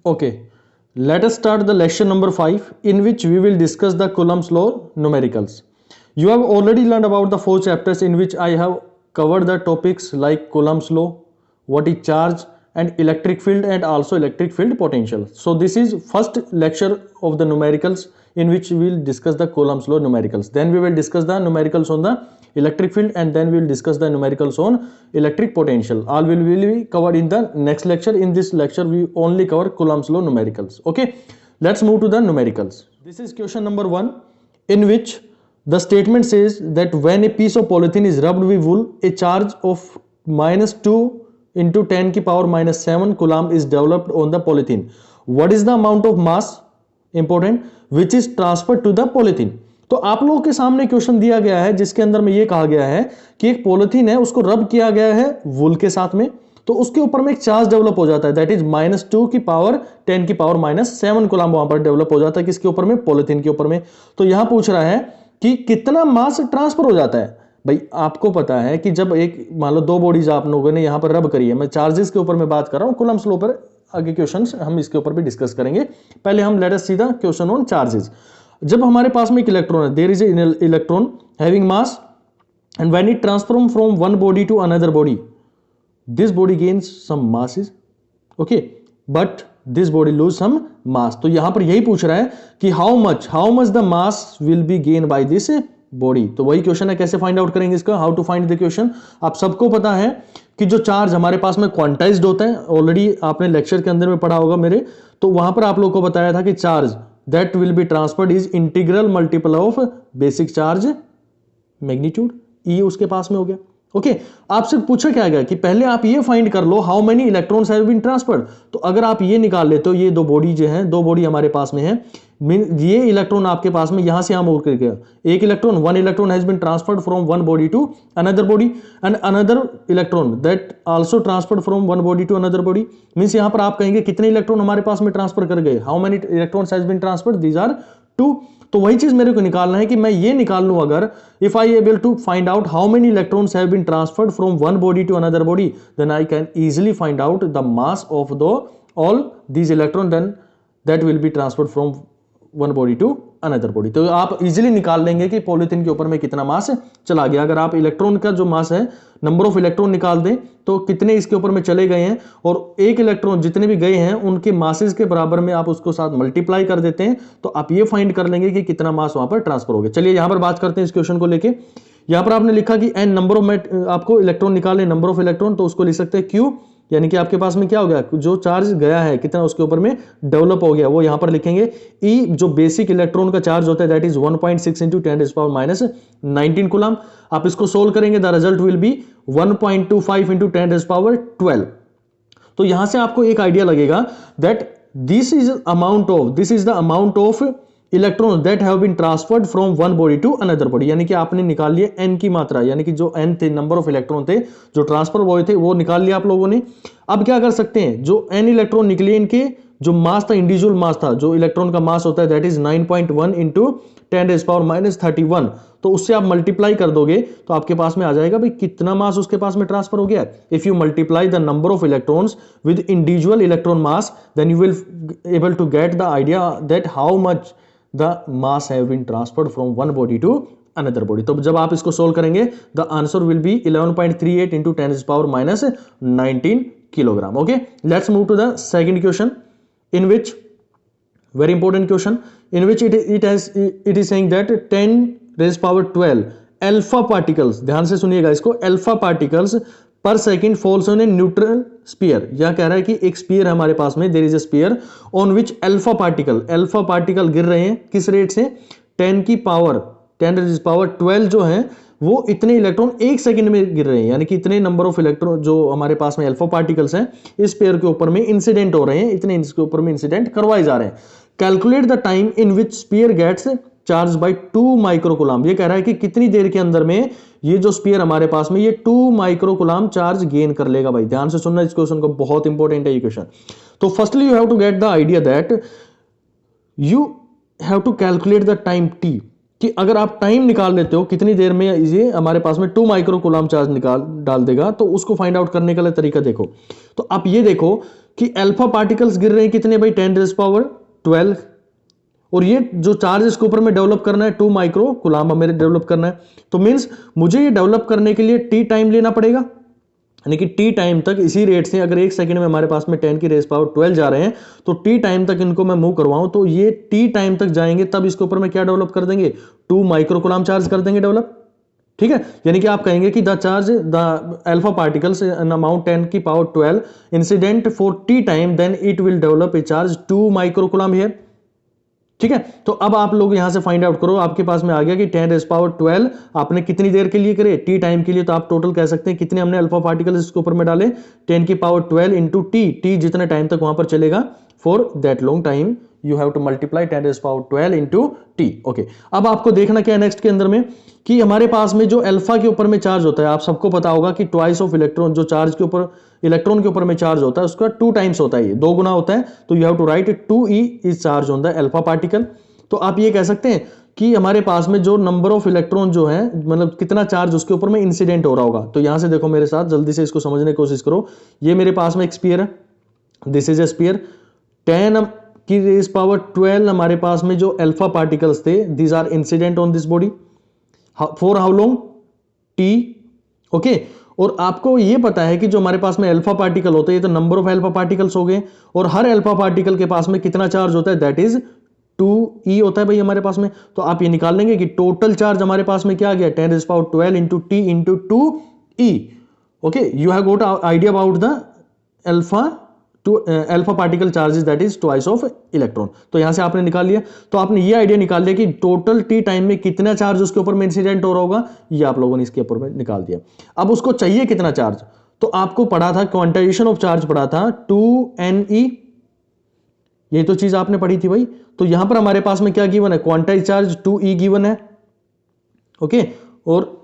Okay, let us start the lecture number 5, in which we will discuss the Coulomb's law numericals. You have already learned about the 4 chapters in which I have covered the topics like Coulomb's law, what is charge, and electric field, and also electric field potential. So this is first lecture of the numericals in which we will discuss the Coulomb's law numericals. Then we will discuss the numericals on the electric field, and then we will discuss the numericals on electric potential. All will be covered in the next lecture. In this lecture we only cover Coulomb's law numericals. Okay, let's move to the numericals. This is question number 1, in which the statement says that when a piece of polythene is rubbed with wool, a charge of -2 into 10 की power -7 coulomb is developed on the polythene. What is the amount of mass, important, which is transferred to the polythene? तो आप लोगों के सामने question दिया गया है जिसके अंदर में ये कहा गया है कि एक पॉलिथीन है, उसको रब किया गया है वुल के साथ में, तो उसके ऊपर में एक चार्ज डेवलप हो जाता है, दैट इज -2 की पावर 10 की पावर -7 कूलम्ब वहां पर डेवलप हो जाता है। किसके ऊपर में? पॉलिथीन के ऊपर में। तो यहां पूछ रहा है कि कितना मास ट्रांसफर हो जाता है। भाई आपको पता है कि जब एक मान लो 2 बॉडीज आप लोगों ने यहां पर रब करी है, मैं चार्जेस के ऊपर में बात कर रहा हूं, कूलम्ब्स लॉ पर आगे क्वेश्चंस हम इसके ऊपर भी डिस्कस करेंगे। पहले हम let us see the question on charges. जब हमारे पास में एक इलेक्ट्रॉन है, there is an electron having mass and when it transform from one body to another body, this body gains some masses, okay, but this body lose some mass. तो यहां पर यही पूछ रहा है कि how much the mass will be gain by this body. तो वही क्वेश्चन है, कैसे फाइंड आउट करेंगे इसका, how to find the question. आप सबको पता है कि जो चार्ज हमारे पास में क्वांटाइज्ड होता है, ऑलरेडी आपने लेक्चर के अंदर में पढ़ा होगा मेरे, तो वहां पर आप लोग को बताया था कि charge that will be transferred is integral multiple of basic charge magnitude, E उसके पास में हो गया। ओके, आपसे पूछा क्या गया कि पहले आप ये फाइंड कर लो how many electrons have been transferred. तो अगर आप ये निकाल लेते हो, ये 2 बॉडी जो है, 2 बॉडी हमारे पास में है, ये इलेक्ट्रॉन आपके पास में यहां से यहां मूव कर गया, एक electron, 1 electron has been transferred from one body to another body and another electron that also transferred from one body to another body. Means यहां पर आप कहेंगे कितने इलेक्ट्रॉन हमारे पास में ट्रांसफर कर गए, how many electrons has been transferred, these are 2। तो वही चीज मेरे को निकालना है कि मैं ये निकाल लूं, अगर if I able to find out how many electrons have been transferred from one body to another body, then I can easily find out the mass of the all these electron then that will be transferred from one body to another body. तो आप easily निकाल लेंगे कि polythene के ऊपर में कितना मास चला गया। अगर आप इलेक्ट्रॉन का जो मास है, नंबर ऑफ इलेक्ट्रॉन निकाल दें तो कितने इसके ऊपर में चले गए हैं, और एक इलेक्ट्रॉन जितने भी गए हैं उनके मासेस के बराबर में आप उसको साथ मल्टीप्लाई कर देते हैं, तो आप ये फाइंड कर लेंगे कि कितना मास वहां पर ट्रांसफर हो गया। चलिए यहां पर बात करते हैं इस क्वेश्चन को लेके। यहां पर आपने लिखा कि एन नंबर ऑफ, आपको इलेक्ट्रॉन निकालने, नंबर ऑफ इलेक्ट्रॉन, तो उसको लिख सकते हैं क्यू, यानी कि आपके पास में क्या हो गया, जो चार्ज गया है कितना उसके ऊपर में डेवलप हो गया, वो यहां पर लिखेंगे। ई जो बेसिक इलेक्ट्रॉन का चार्ज होता है दैट इज 1.6 इंटू 10⁻⁻19 कूलम्ब। आप इसको सोल्व करेंगे, the result will be 1.25 into 10⁻12। तो यहां से आपको एक आइडिया लगेगा that this is the amount of electron that have been transferred from one body to another body, यानी कि आपने निकाल लिया एन की मात्रा, यानी कि जो एन थे, नंबर ऑफ इलेक्ट्रॉन थे जो ट्रांसफर हुए थे, वो निकाल लिया आप लोगों ने। अब क्या कर सकते हैं, जो एन इलेक्ट्रॉन निकले, इनके जो मास था, इंडिविजुअल मास था, जो इलेक्ट्रॉन का मास होता है दैट इज 9.1 इंटू 10⁻⁻31, तो उससे आप मल्टीप्लाई कर दोगे तो आपके पास में आ जाएगा भाई कितना मास उसके पास में ट्रांसफर हो गया। If you multiply the number of electrons with individual electron mass, then you will able to get the idea that how much the mass have been transferred from one body to another body। तो जब आप इसको solve करेंगे, the answer will be 11.38 into 10⁻⁻19 kilogram. Okay, let's move to the second question, in which very important question, in which it is saying that 10⁻12 alpha particles, ध्यान से सुनिएगा इसको, alpha particles per second falls on a neutral sphere. यह कह रहा है कि एक स्पीयर है हमारे पास में, there is a sphere on which alpha particle गिर रहे हैं, किस रेट से, 10⁻12 जो है वो इतने इलेक्ट्रॉन एक सेकंड में गिर रहे हैं, यानी कि इतने नंबर ऑफ इलेक्ट्रॉन जो हमारे पास में अल्फा पार्टिकल्स हैं इस पेयर के ऊपर में इंसिडेंट हो रहे हैं, इतने इसके ऊपर में इंसिडेंट करवाए जा रहे हैं। Calculate the time in which sphere gets charge by 2 microcoulomb. ये कह रहा है कि कितनी देर के अंदर में ये जो स्पीयर हमारे पास में ये 2 माइक्रोकूलम्ब चार्ज गेन कर लेगा। भाई ध्यान से सुनना इस क्वेश्चन को, बहुत इंपॉर्टेंट है ये क्वेश्चन। तो firstly you have to get the idea that you have to calculate the time T, कि अगर आप टाइम निकाल लेते हो कितनी देर में ये हमारे पास में 2 माइक्रोकूलम्ब चार्ज डाल देगा, तो उसको फाइंड आउट करने का तरीका देखो। तो आप ये देखो कि अल्फा पार्टिकल्स गिर रहे हैं कितने भाई 10⁻12, और ये जो चार्ज इसके ऊपर में डेवलप करना है 2 माइक्रो कूलम्ब हमें डेवलप करना है। तो मींस मुझे ये डेवलप करने के लिए टी टाइम लेना पड़ेगा, यानी कि टी टाइम तक इसी रेट से अगर 1 सेकंड में हमारे पास में 10⁻12 जा रहे हैं तो टी टाइम तक इनको मैं मूव करवाऊं तो ये टी टाइम तक जाएंगे, तब इसके ऊपर में क्या डेवलप कर देंगे 2 माइक्रो कूलम्ब चार्ज कर देंगे डेवलप। ठीक है, यानी कि आप कहेंगे कि the charge the alpha particles in amount 10⁻12 incident for T time then it will develop a charge 2 micro coulomb here. ठीक है, तो अब आप लोग यहां से फाइंड आउट करो, आपके पास में आ गया कि 10⁻12 आपने कितनी देर के लिए करे टी टाइम के लिए, तो आप टोटल कह सकते हैं कितने हमने अल्फा पार्टिकल्स इसके ऊपर में डाले 10⁻12 इंटू टी जितने टाइम तक वहां पर चलेगा for that long time you have to multiply 10⁻12 into T. Okay, अब आपको देखना क्या है नेक्स्ट के अंदर में कि हमारे पास में जो अल्फा के ऊपर में चार्ज होता है, आप सबको पता होगा कि ट्वाइस ऑफ इलेक्ट्रॉन, जो चार्ज के ऊपर इलेक्ट्रॉन के ऊपर में चार्ज होता है उसका 2 टाइम्स होता है, ये 2 गुना होता है, तो you have to write 2e is charge on the alpha particle. तो आप ये कह सकते हैं कि हमारे पास में जो नंबर ऑफ इलेक्ट्रॉन जो है, मतलब कितना चार्ज उसके ऊपर में इंसिडेंट हो रहा होगा। तो यहां से देखो मेरे साथ जल्दी से इसको समझने की कोशिश करो। ये मेरे पास में एक स्फीयर है, दिस इज ए स्फीयर, 10⁻12 हमारे पास में जो अल्फा पार्टिकल्स थे these are incident on this body for how long T. Okay, और आपको ये पता है कि जो हमारे पास में अल्फा पार्टिकल होते हैं, ये तो नंबर ऑफ अल्फा पार्टिकल्स हो गए, और हर अल्फा पार्टिकल के पास में कितना चार्ज होता है, दैट इज 2e होता है भाई हमारे पास में। तो आप ये निकाल लेंगे कि टोटल चार्ज हमारे पास में क्या आ गया 10⁻12 into T into 2e। Okay, you have got idea about the alpha particle charges that is twice of electron. तो यहां से आपने निकाल लिया, तो आपने ये आइडिया निकाल लिया कि टोटल टी टाइम में कितना चार्ज उसके ऊपर में इंसिडेंट हो रहा होगा, ये आप लोगों ने इसके ऊपर में निकाल दिया। अब उसको चाहिए कितना चार्ज, तो आपको पढ़ा था क्वांटाइजेशन ऑफ चार्ज पढ़ा था 2ne, ये तो चीज आपने पढ़ी थी भाई। तो यहां पर हमारे पास में क्या गिवन है, क्वांटाइज चार्ज 2e गिवन है। ओके, और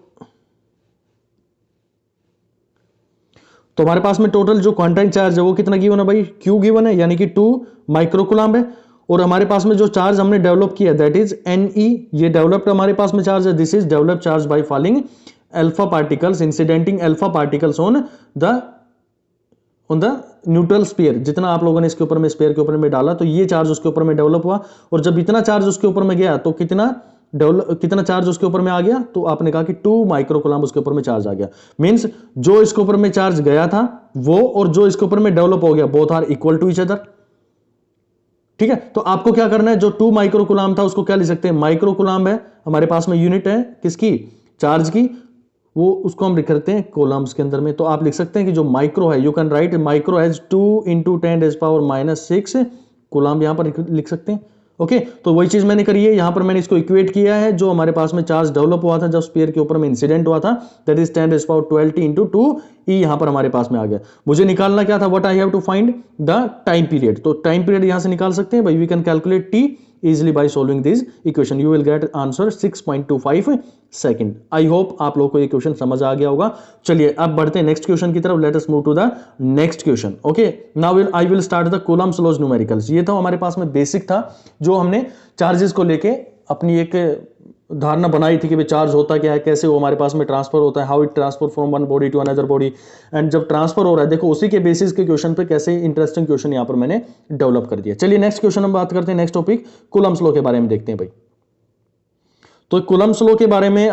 तो हमारे पास में टोटल जो क्वांटाइज चार्ज है वो कितना गिवन है भाई, q गिवन है, यानी कि 2 माइक्रो कूलम्ब है। और हमारे पास में जो चार्ज हमने डेवलप किया दैट इज ne, ये डेवलप्ड हमारे पास में चार्ज है, this is developed charge by falling alpha particles incidenting alpha particles on the neutral sphere. जितना आप लोगों ने इसके ऊपर में स्फीयर के ऊपर में डाला तो ये चार्ज उसके ऊपर में डेवलप हुआ, और जब इतना चार्ज उसके ऊपर में गया तो कितना चार्ज उसके ऊपर में आ गया, तो आपने कहा कि 2 माइक्रो कूलम्ब उसके ऊपर में चार्ज आ गया। मींस जो इसके ऊपर में चार्ज गया था वो और जो इसके ऊपर में डेवलप हो गया both are equal to each other. ठीक है, तो आपको क्या करना है, जो 2 माइक्रो कूलम्ब था उसको क्या लिख सकते हैं, माइक्रो कूलम्ब है हमारे पास में, यूनिट है किसकी, चार्ज की, वो उसको हम लिख करते हैं कूलम्ब्स के अंदर में। तो आप लिख सकते हैं कि जो माइक्रो है, you can write micro as 2 into 10⁻⁻6 coulomb यहां पर लिख सकते हैं। ओके, तो वही चीज मैंने करी है, यहां पर मैंने इसको इक्वेट किया है, जो हमारे पास में चार्ज डेवलप हुआ था जब स्फीयर के ऊपर में इंसिडेंट हुआ था, दैट इज 10⁻12 इंटू 2e यहां पर हमारे पास में आ गया। मुझे निकालना क्या था, what I have to find the time period. तो टाइम पीरियड यहां से निकाल सकते हैं भाई, we can calculate t easily by solving this equation, you will get answer 6.25 second. I hope आप लोगों को ये क्वेश्चन समझ आ गया होगा। चलिए अब बढ़ते हैं नेक्स्ट क्वेश्चन की तरफ, let us move to the next question. Okay, now I will start the Coulomb's laws numericals. ये तो हमारे पास में बेसिक था, जो हमने चार्जेस को लेके अपनी एक धारणा बनाई थी कि भाई चार्ज होता क्या है, कैसे वो हमारे पास में ट्रांसफर होता है, how it transfer from one body to another body, and जब ट्रांसफर हो रहा है देखो उसी के बेसिस के क्वेश्चन पे कैसे इंटरेस्टिंग क्वेश्चन यहां पर मैंने डेवलप कर दिया। चलिए नेक्स्ट क्वेश्चन हम बात करते हैं, नेक्स्ट टॉपिक कूलम्ब्स लॉ के बारे में देखते हैं भाई। तो कूलम्ब्स लॉ के बारे में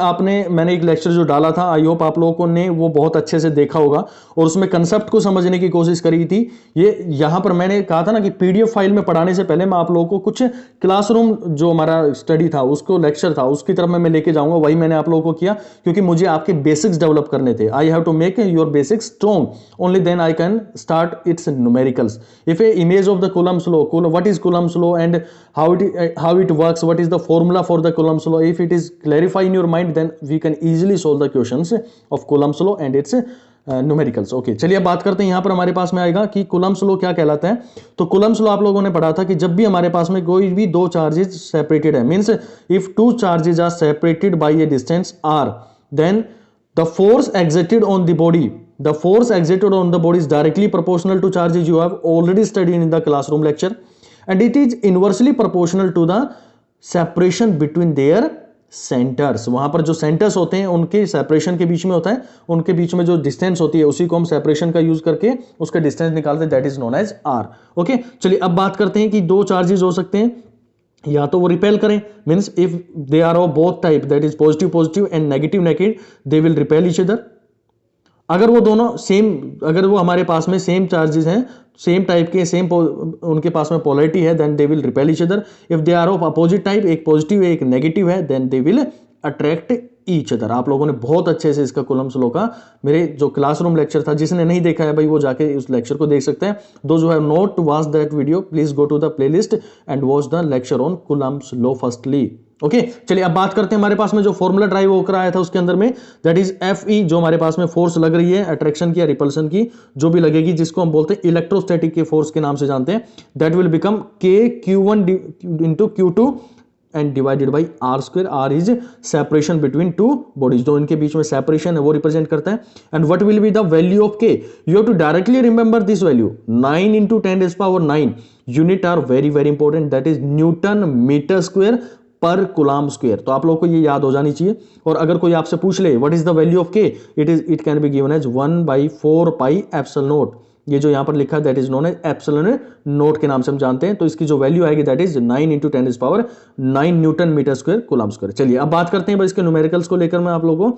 मैंने एक लेक्चर जो डाला था, आई होप आप लोगों ने वो बहुत अच्छे से देखा होगा और उसमें कंसेप्ट को समझने की कोशिश करी थी। ये यहां पर मैंने कहा था ना कि पीडीएफ फाइल में पढ़ाने से पहले मैं आप लोगों को कुछ क्लासरूम जो हमारा स्टडी था, उसको लेक्चर था, उसकी तरफ मैं लेके जाऊंगा। वही मैंने आप लोगों को किया क्योंकि मुझे आपके बेसिक्स डेवलप करने थे। I have to make your basics strong, only then I can start its numericals. If a image of the Coulomb's law, what is Coulomb's law and how it works, what is the formula for the Coulomb's law, if it is clarify in your mind then we can easily solve the questions of Coulomb's law and its numericals. Okay, चलिए अब बात करते हैं, यहां पर हमारे पास में आएगा कि कूलम्ब्स लॉ क्या कहलाता है। तो कूलम्ब्स लॉ आप लोगों ने पढ़ा था कि जब भी हमारे पास में कोई भी दो चार्जेज सेपरेटेड है, means if two charges are separated by a distance r, then the force exerted on the body is directly proportional to charges. You have already studied in the classroom lecture, and it is inversely proportional to the separation between their centres. वहां पर जो centres होते हैं उनके separation के बीच में होता है, उनके बीच में जो डिस्टेंस होती है उसी को हम सेपरेशन का यूज करके उसका डिस्टेंस निकालते हैं, that is known as R. Okay, चलिए अब बात करते हैं कि दो चार्जेस हो सकते हैं, या तो वो रिपेल करें, means if they are of both type, that is positive positive and negative negative, they will repel each other. अगर वो दोनों सेम, अगर वो हमारे पास में सेम चार्जेस हैं, सेम टाइप के, सेम उनके पास में पोलैरिटी है, then they will repel each other. If they are of opposite type, एक पॉजिटिव है एक नेगेटिव है, then they will attract each other. आप लोगों ने बहुत अच्छे से इसका कूलम्स लॉ का मेरे जो क्लासरूम लेक्चर था, जिसने नहीं देखा है भाई वो जाके उस लेक्चर को देख सकते हैं। Those who have not watch that video, please go to the playlist and watch the lecture on Coulomb's law firstly. Okay, चलिए अब बात करते हैं हमारे पास में जो फॉर्मूला ड्राइव होकर आया था उसके अंदर में, दैट इज एफ ई, जो हमारे पास में फोर्स लग रही है अट्रैक्शन की या रिपल्सन की, जो भी लगेगी, जिसको हम बोलते हैं इलेक्ट्रोस्टैटिक के फोर्स के नाम से जानते हैं, दैट विल बिकम के Q1 into Q2 and divided by R square. R is separation between two bodies, जो इनके बीच में सेपरेशन है वो रिप्रेजेंट करता है। And what will be the value of K, you have to directly remember this value, 9 into 10⁻⁹ unit are very very important, that is newton metre square per coulomb square. तो आप लोग को ये याद हो जानी चाहिए। और अगर कोई आपसे पूछ ले what is the value of K, it can be given as 1/4 pi epsilon nought. ये जो यहां पर लिखा है that is known as epsilon nought के नाम से हम जानते हैं। तो इसकी जो वैल्यू आएगी that is 9 into 10⁻⁹ newton metre square coulomb square. चलिए अब बात करते हैं भाई इसके न्यूमेरिकल्स को लेकर मैं आप लोगों को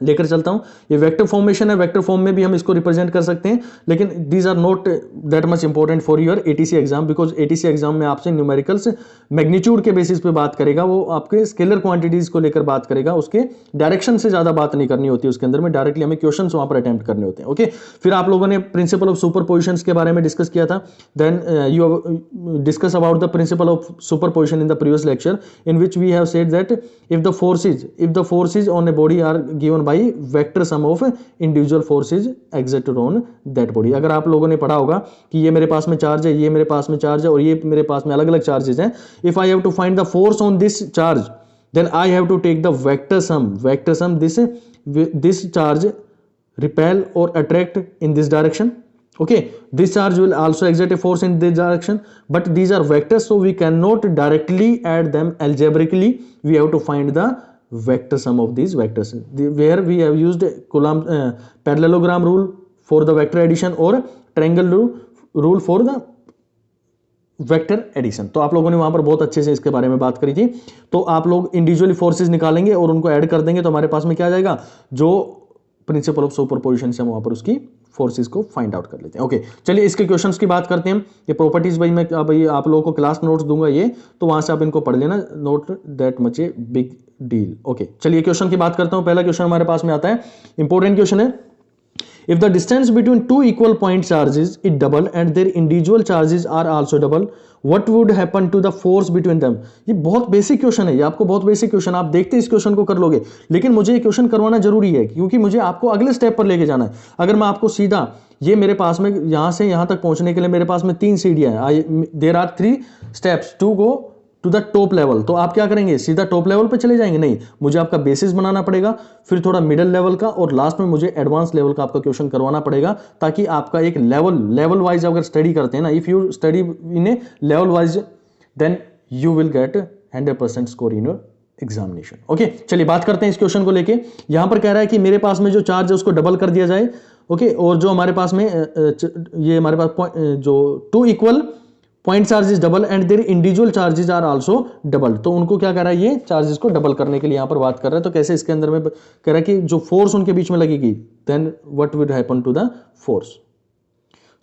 लेकर चलता हूं। ये वेक्टर फॉर्मेशन है, वेक्टर फॉर्म में भी हम इसको रिप्रेजेंट कर सकते हैं, लेकिन these are not that much important for your ATC exam, because ATC exam में आपसे न्यूमेरिकल्स मैग्नीट्यूड के बेसिस पे बात करेगा, वो आपके स्केलर क्वांटिटीज को लेकर बात करेगा, उसके डायरेक्शन से ज्यादा बात नहीं करनी होती उसके अंदर में, डायरेक्टली हमें क्वेश्चन वहां पर अटेम्प्ट करने होते हैं। ओके, फिर आप लोगों ने प्रिंसिपल ऑफ सुपरपोजिशन के बारे में डिस्कस किया था, then you have discuss about the principle of superposition in the previous lecture, in which we have said that if the forces on a body are given by vector sum of individual forces exerted on that body. अगर आप लोगों ने पढ़ा होगा कि ये मेरे पास में चार्ज है, ये मेरे पास में चार्ज है और ये मेरे पास में अलग अलग चार्जेस हैं, if I have to find the force on this charge, then I have to take the vector sum this charge repel or attract in this direction. Okay, this charge will also exert a force in this direction, but these are vectors, so we cannot directly add them algebraically. We have to find the vector sum of these vectors, where we have used Coulomb parallelogram rule for the vector addition or triangle rule for the vector addition. तो आप लोगों ने वहां पर बहुत अच्छे से इसके बारे में बात करी थी। तो आप लोग इंडिविजुअली फोर्सेस निकालेंगे और उनको ऐड कर देंगे तो हमारे पास में क्या आ जाएगा, जो प्रिंसिपल ऑफ सुपरपोजिशन से हम वहां पर उसकी फोर्सेस को फाइंड आउट कर लेते हैं। ओके, चलिए इसके क्वेश्चंस की बात करते हैं हम। ये प्रॉपर्टीज भाई मैं भाई आप लोगों को क्लास नोट्स दूंगा ये, तो वहां से आप इनको पढ़ लेना, note that much a big deal. Okay, चलिए क्वेश्चन की बात करता हूं। पहला क्वेश्चन हमारे पास में आता है, इंपॉर्टेंट क्वेश्चन है, if the distance between two equal point charges is double and their individual charges are also double, what would happen to the force between them? ये बहुत बेसिक क्वेश्चन है, ये आपको बहुत बेसिक क्वेश्चन, आप देखते इस क्वेश्चन को कर लोगे, लेकिन मुझे ये क्वेश्चन करवाना जरूरी है क्योंकि मुझे आपको अगले स्टेप पर लेके जाना है। अगर मैं आपको सीधा ये मेरे पास में यहां से यहां तक पहुंचने के लिए मेरे पास में 3 सीढ़ियां हैं, there are 3 steps to go to the top level, तो आप क्या करेंगे, सीधा टॉप लेवल पे चले जाएंगे? नहीं, मुझे आपका बेसिस बनाना पड़ेगा, फिर थोड़ा मिडिल लेवल का और लास्ट में मुझे एडवांस लेवल का आपका क्वेश्चन करवाना पड़ेगा, ताकि आपका एक लेवल वाइज अगर स्टडी करते हैं ना, if you study in a level wise then you will get 100% score in your examination. Okay, चलिए बात करते हैं इस क्वेश्चन को लेके। यहां पर कह रहा है कि मेरे पास में जो चार्ज है उसको डबल कर दिया जाए। ओके, और जो हमारे पास में ये हमारे पास जो 2 equal point charges double and their individual charges are also double, तो उनको क्या कर रहा है, ये चार्जेस को डबल करने के लिए यहां पर बात कर रहा है। तो कैसे, इसके अंदर में कह रहा है कि जो फोर्स उनके बीच में लगेगी, then what will happen to the force.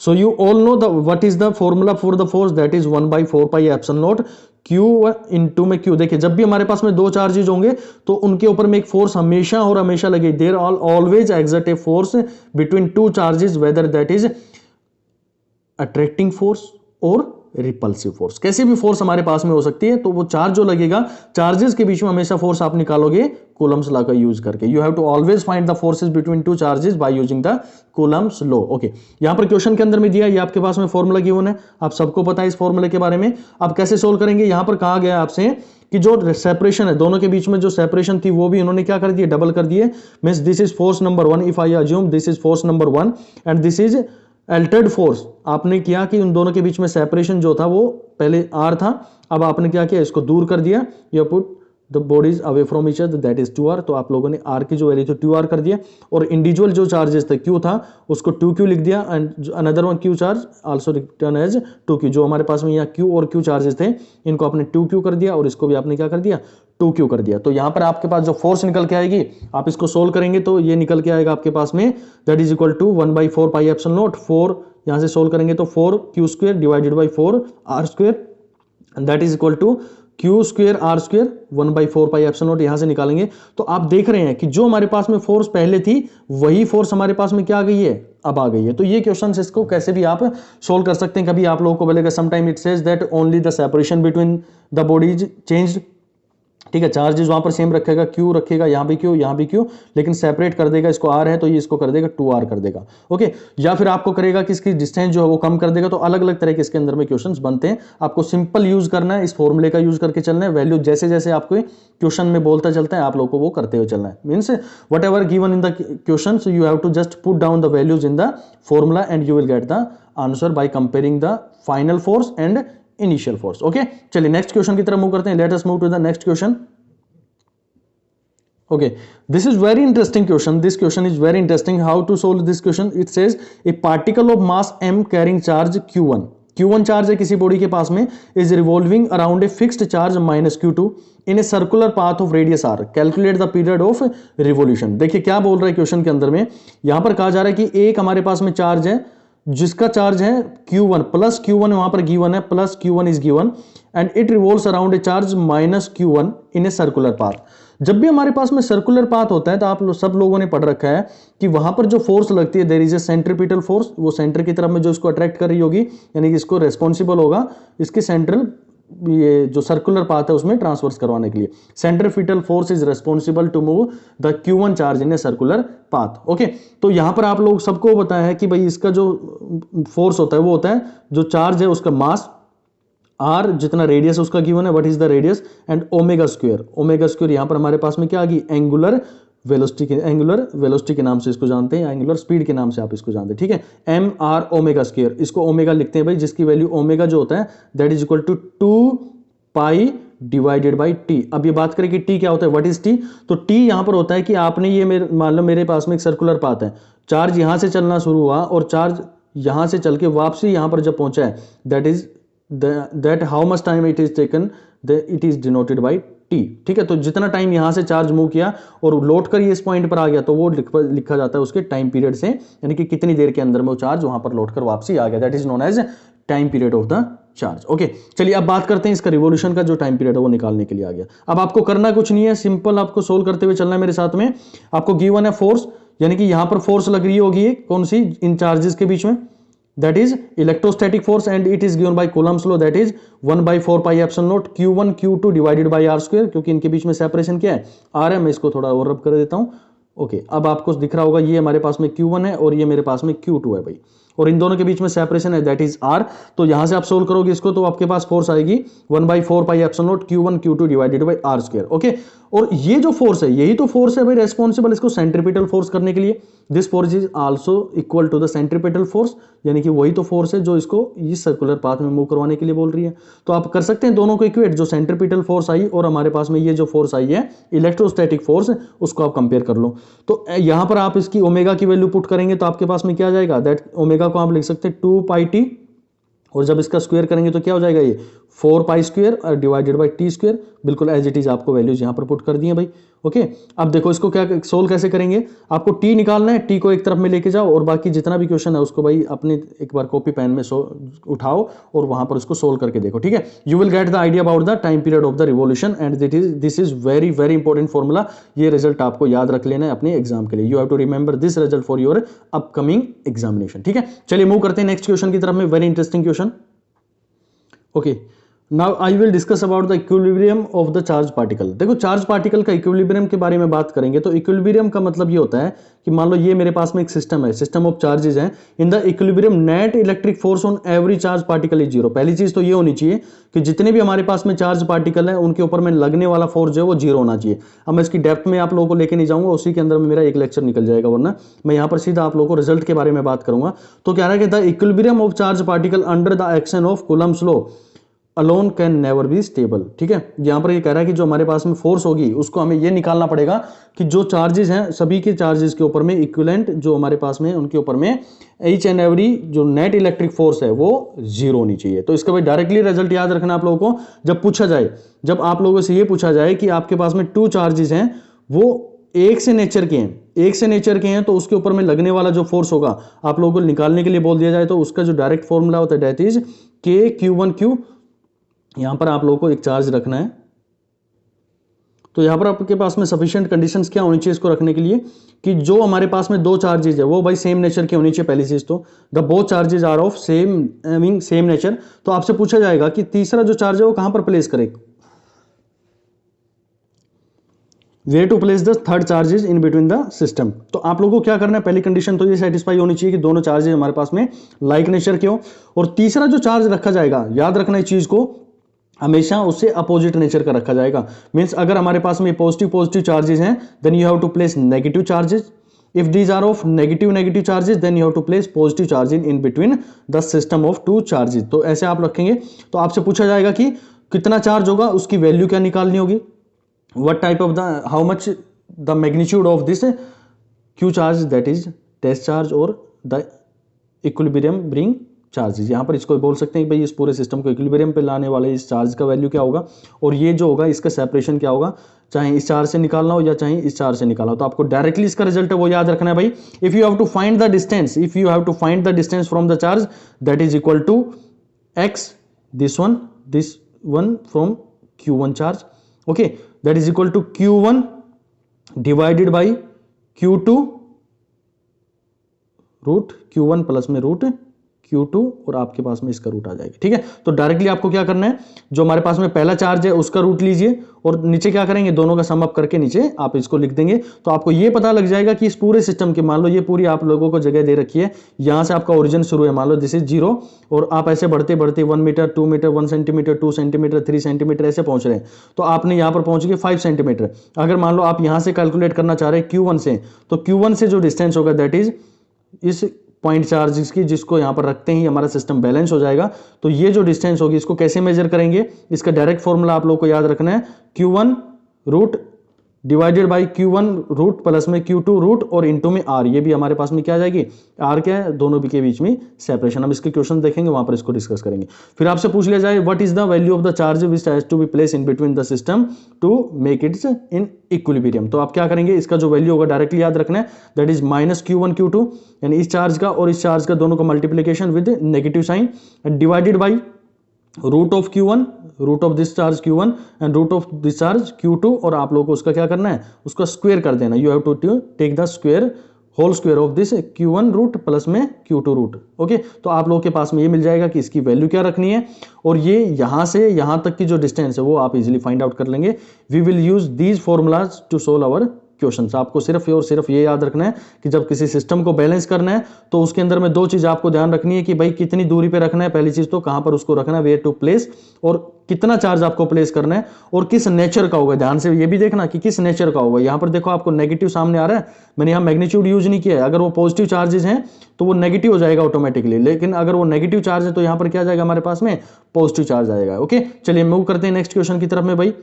So you all know the what is the formula for the force, that is 1/4 pi epsilon naught Q into में Q। देखिए जब भी हमारे पास में 2 चार्जेस होंगे तो उनके ऊपर में एक फोर्स हमेशा और हमेशा लगेगी, there always exert a force between 2 charges, whether that is attracting force और रिपल्सिव फोर्स। कैसी भी फोर्स हमारे पास में हो सकती है, तो वो चार्ज जो लगेगा, चार्जेस के बीच में हमेशा फोर्स आप निकालोगे कूलम्स लॉ का यूज करके। You have to always find the forces between 2 charges by using the Coulomb's law. Okay, यहां पर क्वेश्चन के अंदर में दिया, ये आपके पास में फॉर्मूला गिवन है, आप सबको पता है इस फॉर्मूले के बारे में। आप कैसे सोल्व करेंगे, यहां पर कहा गया आपसे कि जो सेपरेशन है, दोनों के बीच में जो सेपरेशन थी वो भी इन्होंने क्या कर दिया, डबल कर दिए। Means this is force number 1, if I assume this is force number 1 and this is Altered force. आपने किया कि उन दोनों के बीच में सेपरेशन जो था वो पहले R था, अब आपने क्या किया, इसको दूर कर दिया, you put the bodies away from each other that is 2r। तो आप लोगों ने r की जो वैल्यू थी 2r कर दिया, और इंडिविजुअल जो चार्जेस थे q था उसको 2q लिख दिया, and another one q charge also written as 2q। जो हमारे पास में यहाँ q और q चार्जेस थे इनको आपने 2q कर दिया, और इसको भी आपने क्या कर दिया 2q कर दिया। तो यहाँ पर आपके पास जो फोर्स निकल के आएगी, आप इसको सोल्व करेंगे तो ये निकल के आएगा आपके पास में that is equal to 1/4 pi epsilon naught 4, यहाँ से सोल्व करेंगे तो 4q² divided by 4r², that is equal to q² r² 1/4 pi epsilon naught. यहां से निकालेंगे तो आप देख रहे हैं कि जो हमारे पास में फोर्स पहले थी वही फोर्स हमारे पास में क्या आ गई है, अब आ गई है। तो ये क्वेश्चन इसको कैसे भी आप सोल्व कर सकते हैं। कभी आप लोगों को बोलेगा sometime it says that only the separation between the bodies changed, ठीक है, चार्जेस वहां पर सेम रखेगा, क्यू रखेगा, यहां भी क्यू यहां भी क्यू, लेकिन सेपरेट कर देगा, इसको आर है तो ये इसको कर देगा 2r कर देगा। ओके, या फिर आपको करेगा कि इसकी डिस्टेंस जो है वो कम कर देगा। तो अलग अलग तरह के इसके अंदर में क्वेश्चंस बनते हैं। आपको सिंपल यूज करना है, इस फॉर्मूले का यूज करके चलना है। वैल्यू जैसे जैसे आपको क्वेश्चन में बोलता चलता है आप लोगों को वो करते हुए चलना है। Means whatever given in the question you have to just put down the values in the formula and you will get the answer by comparing the final force and initial force. Okay, चलिए next question की तरफ move करते हैं। Let us move to the next question. Okay, this is very interesting question. This question is very interesting. How to solve this question? It says a particle of mass m carrying charge q1. q1 charge है किसी body के पास में, is revolving around a fixed charge minus q2 in a circular path of radius r. Calculate the period of revolution. देखिए क्या बोल रहा है question के अंदर में, यहां पर कहा जा रहा है कि एक हमारे पास में चार्ज है जिसका चार्ज है q1 प्लस q1 वहां पर गिवन है, plus q1 is given and it revolves around a charge minus q1 in a circular path. जब भी हमारे पास में सर्कुलर पाथ होता है तो आप सब लोगों ने पढ़ रखा है कि वहां पर जो फोर्स लगती है there is a centripetal force, वो सेंटर की तरफ में जो इसको अट्रैक्ट कर रही होगी, यानी कि इसको रेस्पॉन्सिबल होगा इसकी सेंट्रल ये जो सर्कुलर पाथ है उसमें ट्रांसवर्स करवाने के लिए। Centripetal force is responsible to move the q1 charge in a circular path. Okay, तो यहां पर आप लोग सबको बताया है कि भाई इसका जो फोर्स होता है वो होता है जो चार्ज है उसका मास आर, जितना रेडियस उसका गिवन है, what is the radius, and omega square यहां पर हमारे पास में क्या आ गई एंगुलर वेलोसिटी के नाम से इसको जानते हैं, एंगुलर स्पीड के नाम से आप इसको जानते हैं। ठीक है, एम आर ओमेगा स्क्वायर, इसको ओमेगा लिखते हैं भाई, जिसकी वैल्यू ओमेगा जो होता है that is equal to 2 pi divided by T. अब ये बात करें कि टी क्या होता है, व्हाट इज टी, तो टी यहां पर होता है कि आपने ये मान लो मेरे पास में एक सर्कुलर पाथ है, चार्ज यहां से चलना शुरू हुआ और चार्ज यहां से चल के वापसी यहां पर जब पहुंचा है that is that how much time it is taken, it is denoted by t। ठीक है, तो जितना टाइम यहां से चार्ज मूव किया और लौट कर ये इस पॉइंट पर आ गया तो वो लिखा जाता है उसके टाइम पीरियड से, यानी कि कितनी देर के अंदर में वो चार्ज वहां पर लौट कर वापसी आ गया, that is known as time period of the charge. Okay, चलिए अब बात करते हैं इसका रिवॉल्यूशन का जो टाइम पीरियड है वो निकालने के लिए आ गया। अब आपको करना कुछ नहीं है, सिंपल आपको सोल्व करते हुए चलना है मेरे साथ में। आपको गिवन है फोर्स, यानी कि यहां पर फोर्स लग रही होगी कौन सी, इन चार्जेस के बीच में, that is electrostatic force and it is given by Coulomb's law, that is 1/4 pi epsilon naught q1 q2 divided by r square। क्योंकि इनके बीच में सेपरेशन क्या है r है, मैं इसको थोड़ा और रब कर देता हूं। ओके, अब आपको दिख रहा होगा ये हमारे पास में q1 है और ये मेरे पास में q2 है भाई, और इन दोनों के बीच में सेपरेशन है दैट इज r। तो यहां से आप सोल्व करोगे इसको तो आपके पास फोर्स आएगी 1/4 pi epsilon not q1 q2 divided by r square. Okay, और ये जो फोर्स है यही तो फोर्स है भाई रेस्पॉन्सिबल इसको सेंट्रीपिटल फोर्स करने के लिए। This force is also equal to the centripetal force, यानी कि वही तो फोर्स है जो इसको इस सर्कुलर पाथ में मूव करवाने के लिए बोल रही है। तो आप कर सकते हैं दोनों को इक्वेट, जो सेंट्रीपिटल फोर्स आई और हमारे पास में ये जो फोर्स आई है इलेक्ट्रोस्टैटिक फोर्स, उसको आप कंपेयर कर लो। तो यहां पर आप इसकी ओमेगा की वैल्यू पुट करेंगे तो आपके पास में क्या आ जाएगा, दैट ओमेगा को आप लिख सकते हैं 2 पाई टी, और जब इसका स्क्वायर करेंगे तो क्या हो जाएगा ये 4 pi square divided by T square, बिल्कुल एज इट इज आपको वैल्यूज यहां पर पुट कर दिए भाई। ओके, अब देखो इसको क्या सोल्व कैसे करेंगे, आपको टी निकालना है, टी को एक तरफ में लेके जाओ और बाकी जितना भी क्वेश्चन है उसको भाई अपने एक बार कॉपी पेन में उठाओ और वहां पर उसको सोल्व करके देखो। ठीक है, you will get the idea about the time period of the revolution and this is very very important formula. ये रिजल्ट आपको याद रख लेना है अपने एग्जाम के लिए, you have to remember this result for your upcoming examination. ठीक है, चलिए मूव करते हैं नेक्स्ट क्वेश्चन की तरफ में, very interesting question. Okay, now I will discuss about the equilibrium of the charge particle। देखो चार्ज पार्टिकल का इक्विलिब्रियम के बारे में बात करेंगे तो इक्विलिब्रियम का मतलब ये होता है कि मान लो ये मेरे पास में एक सिस्टम है, सिस्टम ऑफ चार्जेस है, in the equilibrium net electric force on every charge particle is zero. पहली चीज तो ये होनी चाहिए कि जितने भी हमारे पास में चार्ज पार्टिकल है उनके ऊपर में लगने वाला फोर्स जो है वो जीरो होना चाहिए। अब मैं इसकी डेप्थ में आप लोगों को लेके नहीं जाऊंगा, उसी के अंदर में मेरा एक लेक्चर निकल जाएगा, वरना मैं यहाँ पर सीधा आप लोगों को रिजल्ट के बारे में बात करूंगा। तो कह रहा है कि the equilibrium of charge particle under the action of Coulomb's law alone can never be stable. ठीक है, यहां पर ये कह रहा है कि जो हमारे पास में फोर्स होगी उसको हमें ये निकालना पड़ेगा कि जो चार्जेस हैं सभी के चार्जेस के ऊपर में इक्विवेलेंट जो हमारे पास में उनके ऊपर में ईच एंड एवरी जो नेट इलेक्ट्रिक फोर्स है वो जीरो होनी चाहिए। तो इसका भाई डायरेक्टली रिजल्ट याद रखना आप लोगों को, जब पूछा जाए, जब आप लोगों से ये पूछा जाए कि आपके पास में 2 चार्जेस हैं वो एक से नेचर के हैं, एक से नेचर के हैं, तो उसके ऊपर में लगने वाला जो फोर्स होगा आप लोगों को निकालने के लिए बोल दिया जाए तो उसका जो डायरेक्ट फॉर्मूला होता है दैट इज KQ1Q। यहां पर आप लोगों को एक चार्ज रखना है, तो यहां पर आपके पास में सफिशिएंट कंडीशंस क्या होनी चाहिए इसको रखने के लिए कि जो हमारे पास में 2 चार्जेस है वो भाई सेम नेचर के होनी चाहिए पहली चीज तो, the both charges are of same nature. तो आपसे पूछा जाएगा कि तीसरा जो चार्ज है वो कहां पर प्लेस करे, we to place the third charges in between the system. तो आप लोगों को क्या करना है, पहली कंडीशन तो ये सेटिस्फाई होनी चाहिए कि दोनों चार्जेस हमारे पास में लाइक नेचर के हो, और तीसरा जो चार्ज रखा जाएगा याद रखना इस चीज को हमेशा उससे अपोजिट नेचर का रखा जाएगा। मींस अगर हमारे पास में पॉजिटिव चार्जेस हैं then you have to place negative charges, if these are of negative charges then you have to place positive charges in between the system of 2 charges. तो ऐसे आप रखेंगे तो आपसे पूछा जाएगा कि कितना चार्ज होगा, उसकी वैल्यू क्या निकालनी होगी, what type of the how much the magnitude of this q charge that is test charge or the equilibrium bring charges। यहां पर इसको बोल सकते हैं कि भाई इस पूरे सिस्टम को इक्विलिब्रियम पे लाने वाले इस चार्ज का वैल्यू क्या होगा और ये जो होगा इसका सेपरेशन क्या होगा, चाहे इस चार्ज से निकालना हो या चाहे इस चार्ज से निकालना हो। तो आपको डायरेक्टली इसका रिजल्ट है वो याद रखना है भाई, if you have to find the distance, if you have to find the distance from the charge that is equal to x this one from q1 charge, okay, that is equal to q1 divided by q2 root q1 plus में root q2 और आपके पास में इसका root आ जाएगा। ठीक है, तो डायरेक्टली आपको क्या करना है, जो हमारे पास में पहला चार्ज है उसका रूट लीजिए और नीचे क्या करेंगे, दोनों का सम अप करके नीचे आप इसको लिख देंगे। तो आपको ये पता लग जाएगा कि इस पूरे सिस्टम के, मान लो ये पूरी आप लोगों को जगह दे रखी है, यहां से आपका ओरिजिन शुरू है, मान लो दिस इज 0 और आप ऐसे बढ़ते बढ़ते 1 metre 2 metre 1 centimetre 2 centimetre 3 centimetre ऐसे पहुंच रहे हैं, तो आपने यहां पर पहुंच गए 5 सेंटीमीटर। अगर मान लो आप यहां से कैलकुलेट करना चाह रहे हैं Q1 से, तो Q1 से जो डिस्टेंस होगा दैट इज इस पॉइंट चार्ज की जिसको यहां पर रखते ही हमारा सिस्टम बैलेंस हो जाएगा। तो ये जो डिस्टेंस होगी इसको कैसे मेजर करेंगे, इसका डायरेक्ट फॉर्मूला आप लोग को याद रखना है, Q1 root divided by Q1 root plus में Q2 रूट और इनटू में R, ये भी हमारे पास में क्या आ जाएगी, R क्या है, दोनों के बीच में सेपरेशन। हम इसके क्वेश्चन देखेंगे वहां पर इसको डिस्कस करेंगे। फिर आपसे पूछ लिया जाए what is the value of the charge which has to be place in between the system to make its in equilibrium. तो आप क्या करेंगे, इसका जो वैल्यू होगा डायरेक्टली याद रखना है, that is minus Q1 Q2, यानी इस चार्ज का और इस चार्ज का दोनों का multiplication with negative sign divided by root of Q1, root of this charge Q1 and root of this charge Q2, और आप लोगों को उसका क्या करना है, उसका स्क्वायर कर देना। You have to take the square whole square of this Q1 root plus में Q2 रूट। ओके, तो आप लोगों के पास में ये मिल जाएगा कि इसकी वैल्यू क्या रखनी है, और ये यहां से यहां तक की जो डिस्टेंस है वो आप इजीली फाइंड आउट कर लेंगे। We will use these formulas to solve our questions. आपको सिर्फ और सिर्फ ये याद रखना है कि जब किसी सिस्टम को बैलेंस करना है तो उसके अंदर में 2 चीज आपको ध्यान रखनी है कि भाई कितनी दूरी पे रखना है, पहली चीज तो कहां पर उसको रखना है, वेयर टू प्लेस, और कितना चार्ज आपको प्लेस करना है और किस नेचर का होगा। ध्यान से ये भी देखना कि किस नेचर का होगा। यहां पर देखो आपको नेगेटिव सामने आ रहा है, मैंने यहां मैग्नीट्यूड यूज नहीं किया है। अगर वो पॉजिटिव चार्जेस हैं तो वो नेगेटिव हो जाएगा ऑटोमेटिकली, लेकिन अगर वो नेगेटिव चार्ज है तो यहां पर क्या जाएगा, हमारे पास में पॉजिटिव चार्ज आएगा। ओके, चलिए मूव करते हैं नेक्स्ट क्वेश्चन की तरफ में भाई।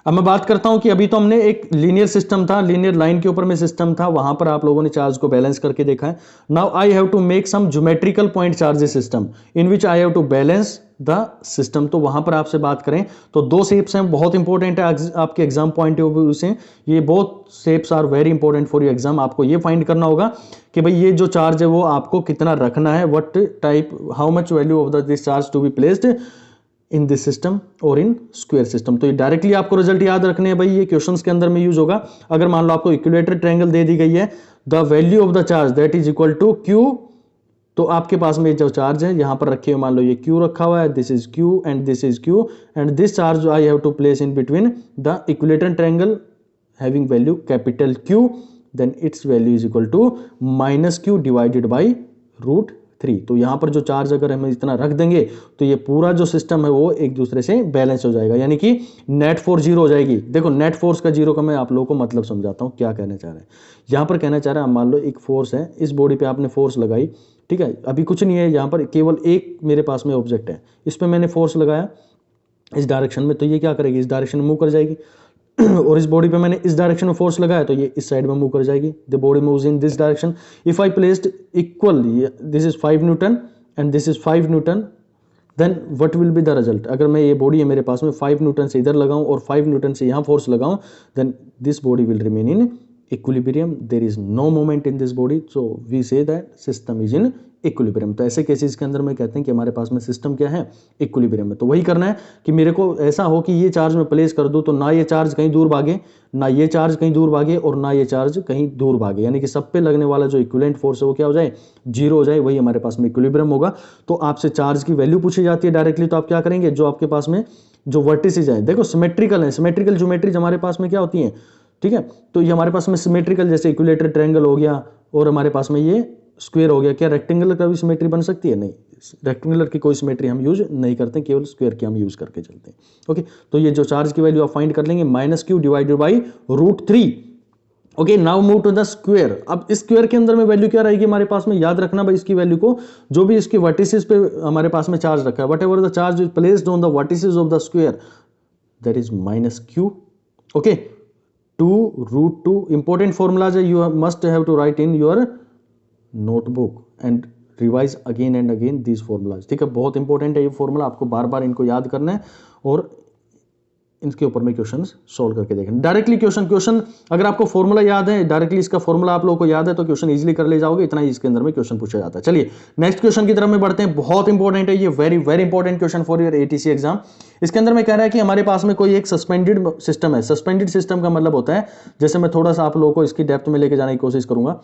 अब मैं बात करता हूं कि अभी तो हमने एक लीनियर सिस्टम था, लीनियर लाइन के ऊपर में सिस्टम था, वहां पर आप लोगों ने चार्ज को बैलेंस करके देखा है। Now I have to make some geometrical point charges system in which I have to balance the system. तो वहां पर आपसे बात करें तो 2 शेप्स हैं, बहुत इंपॉर्टेंट है आपके एग्जाम पॉइंट ऑफ व्यू से। ये both shapes are very important for your exam. आपको ये फाइंड करना होगा कि भाई ये जो चार्ज है वो आपको कितना रखना है, what type, how much value of this charge to be placed in this system और इन स्क्वायर सिस्टम। तो ये डायरेक्टली आपको रिजल्ट याद रखने हैं भाई, ये क्वेश्चंस के अंदर में यूज होगा। अगर मान लो आपको इक्विलेटरल ट्रायंगल दे दी गई है, the value of the charge that is equal to Q, तो आपके पास में जो चार्ज है यहां पर रखे हुए, मान लो ये Q रखा हुआ है, this is Q and this is Q and this charge I have to place in between the equilateral triangle having value capital Q, then its value is equal to minus Q divided by root 3। तो यहाँ पर जो charge अगर हम इतना रख देंगे तो ये पूरा जो सिस्टम है वो एक दूसरे से बैलेंस हो जाएगा, यानी कि नेट फोर्स जीरो हो जाएगी। देखो नेट फोर्स का जीरो का मैं आप लोगों को मतलब समझाता हूँ क्या कहना चाह रहे हैं। यहाँ पर कहना चाह रहा है, मान लो एक फोर्स है, इस बॉडी पे आपने फोर्स लगाई, ठीक है, अभी कुछ नहीं है, यहाँ पर केवल एक मेरे पास में ऑब्जेक्ट है, इस पर मैंने फोर्स लगाया इस डायरेक्शन में, तो ये क्या करेगी, इस डायरेक्शन में मूव कर जाएगी। और इस बॉडी पे मैंने इस डायरेक्शन में फोर्स लगाया तो ये इस साइड में मूव कर जाएगी। The body moves in this direction. If I placed equal, this is 5 newton and this is 5 newton, then what will be the result. अगर मैं ये बॉडी है मेरे पास में 5 न्यूटन से इधर लगाऊं और 5 न्यूटन से यहाँ फोर्स लगाऊं, then this body will remain in equilibrium, there is no moment in this body, so we say that system is in equilibrium. तो ऐसे केसेस के अंदर में कहते हैं कि हमारे पास में सिस्टम क्या है, इक्विलिब्रियम में। तो वही करना है कि मेरे को ऐसा हो कि ये चार्ज मैं प्लेस कर दूं तो ना ये चार्ज कहीं दूर भागे, ना ये चार्ज कहीं दूर भागे और ना ये चार्ज कहीं दूर भागे, यानी कि सब पे लगने वाला जो इक्विवेलेंट फोर्स है वो क्या हो जाए, जीरो हो जाए, वही हमारे पास में इक्विलिब्रियम होगा। तो आपसे चार्ज की वैल्यू पूछी जाती है डायरेक्टली, तो आप क्या करेंगे, जो आपके पास में जो वर्टिसेज है, देखो सिमेट्रिकल है, सिमेट्रिकल ज्योमेट्रीज हमारे पास में क्या होती है, ठीक है, तो ये हमारे पास में सिमेट्रिकल, जैसे इक्विलेटरल ट्रायंगल हो गया और हमारे पास में ये स्क्वायर हो गया। क्या रेक्टेंगुलर का भी सिमेट्री बन सकती है, नहीं, रेक्टेंगुलर की कोई सिमेट्री हम यूज नहीं करते, केवल स्क्वायर की हम यूज करके चलते हैं। ओके, तो ये जो चार्ज की वैल्यू आप फाइंड कर लेंगे, -q divided by √3। Okay, now move to the square. अब इस स्क्वायर के अंदर में वैल्यू क्या रहेगी हमारे पास में, याद रखना भाई इसकी वैल्यू को, जो भी इसके वर्टिसेस पे हमारे पास में चार्ज रखा है, whatever the charge is placed on the vertices of the square, that is -q। Okay, 2√2 important formulas है, you must have to write in your notebook and revise again and again these formulas. ठीक है, बहुत important है ये formula, आपको बार बार इनको याद करना है और इनके ऊपर में क्वेश्चन सॉल्व करके देखें। डायरेक्टली क्वेश्चन अगर आपको फॉर्मूला याद है, डायरेक्टली इसका फॉर्मूला आप लोगों को याद है तो क्वेश्चन इजीली कर ले जाओगे, इतना ही इसके अंदर में क्वेश्चन पूछा जाता है। चलिए नेक्स्ट क्वेश्चन की तरफ में बढ़ते हैं, बहुत इंपॉर्टेंट है ये, very very important question for your ATC exam. इसके अंदर में कह रहा है कि हमारे पास में कोई एक सस्पेंडेड सिस्टम है। सस्पेंडेड सिस्टम का मतलब होता है, जैसे मैं थोड़ा सा आप लोगों को इसकी डेप्थ में लेके जाने की कोशिश करूंगा।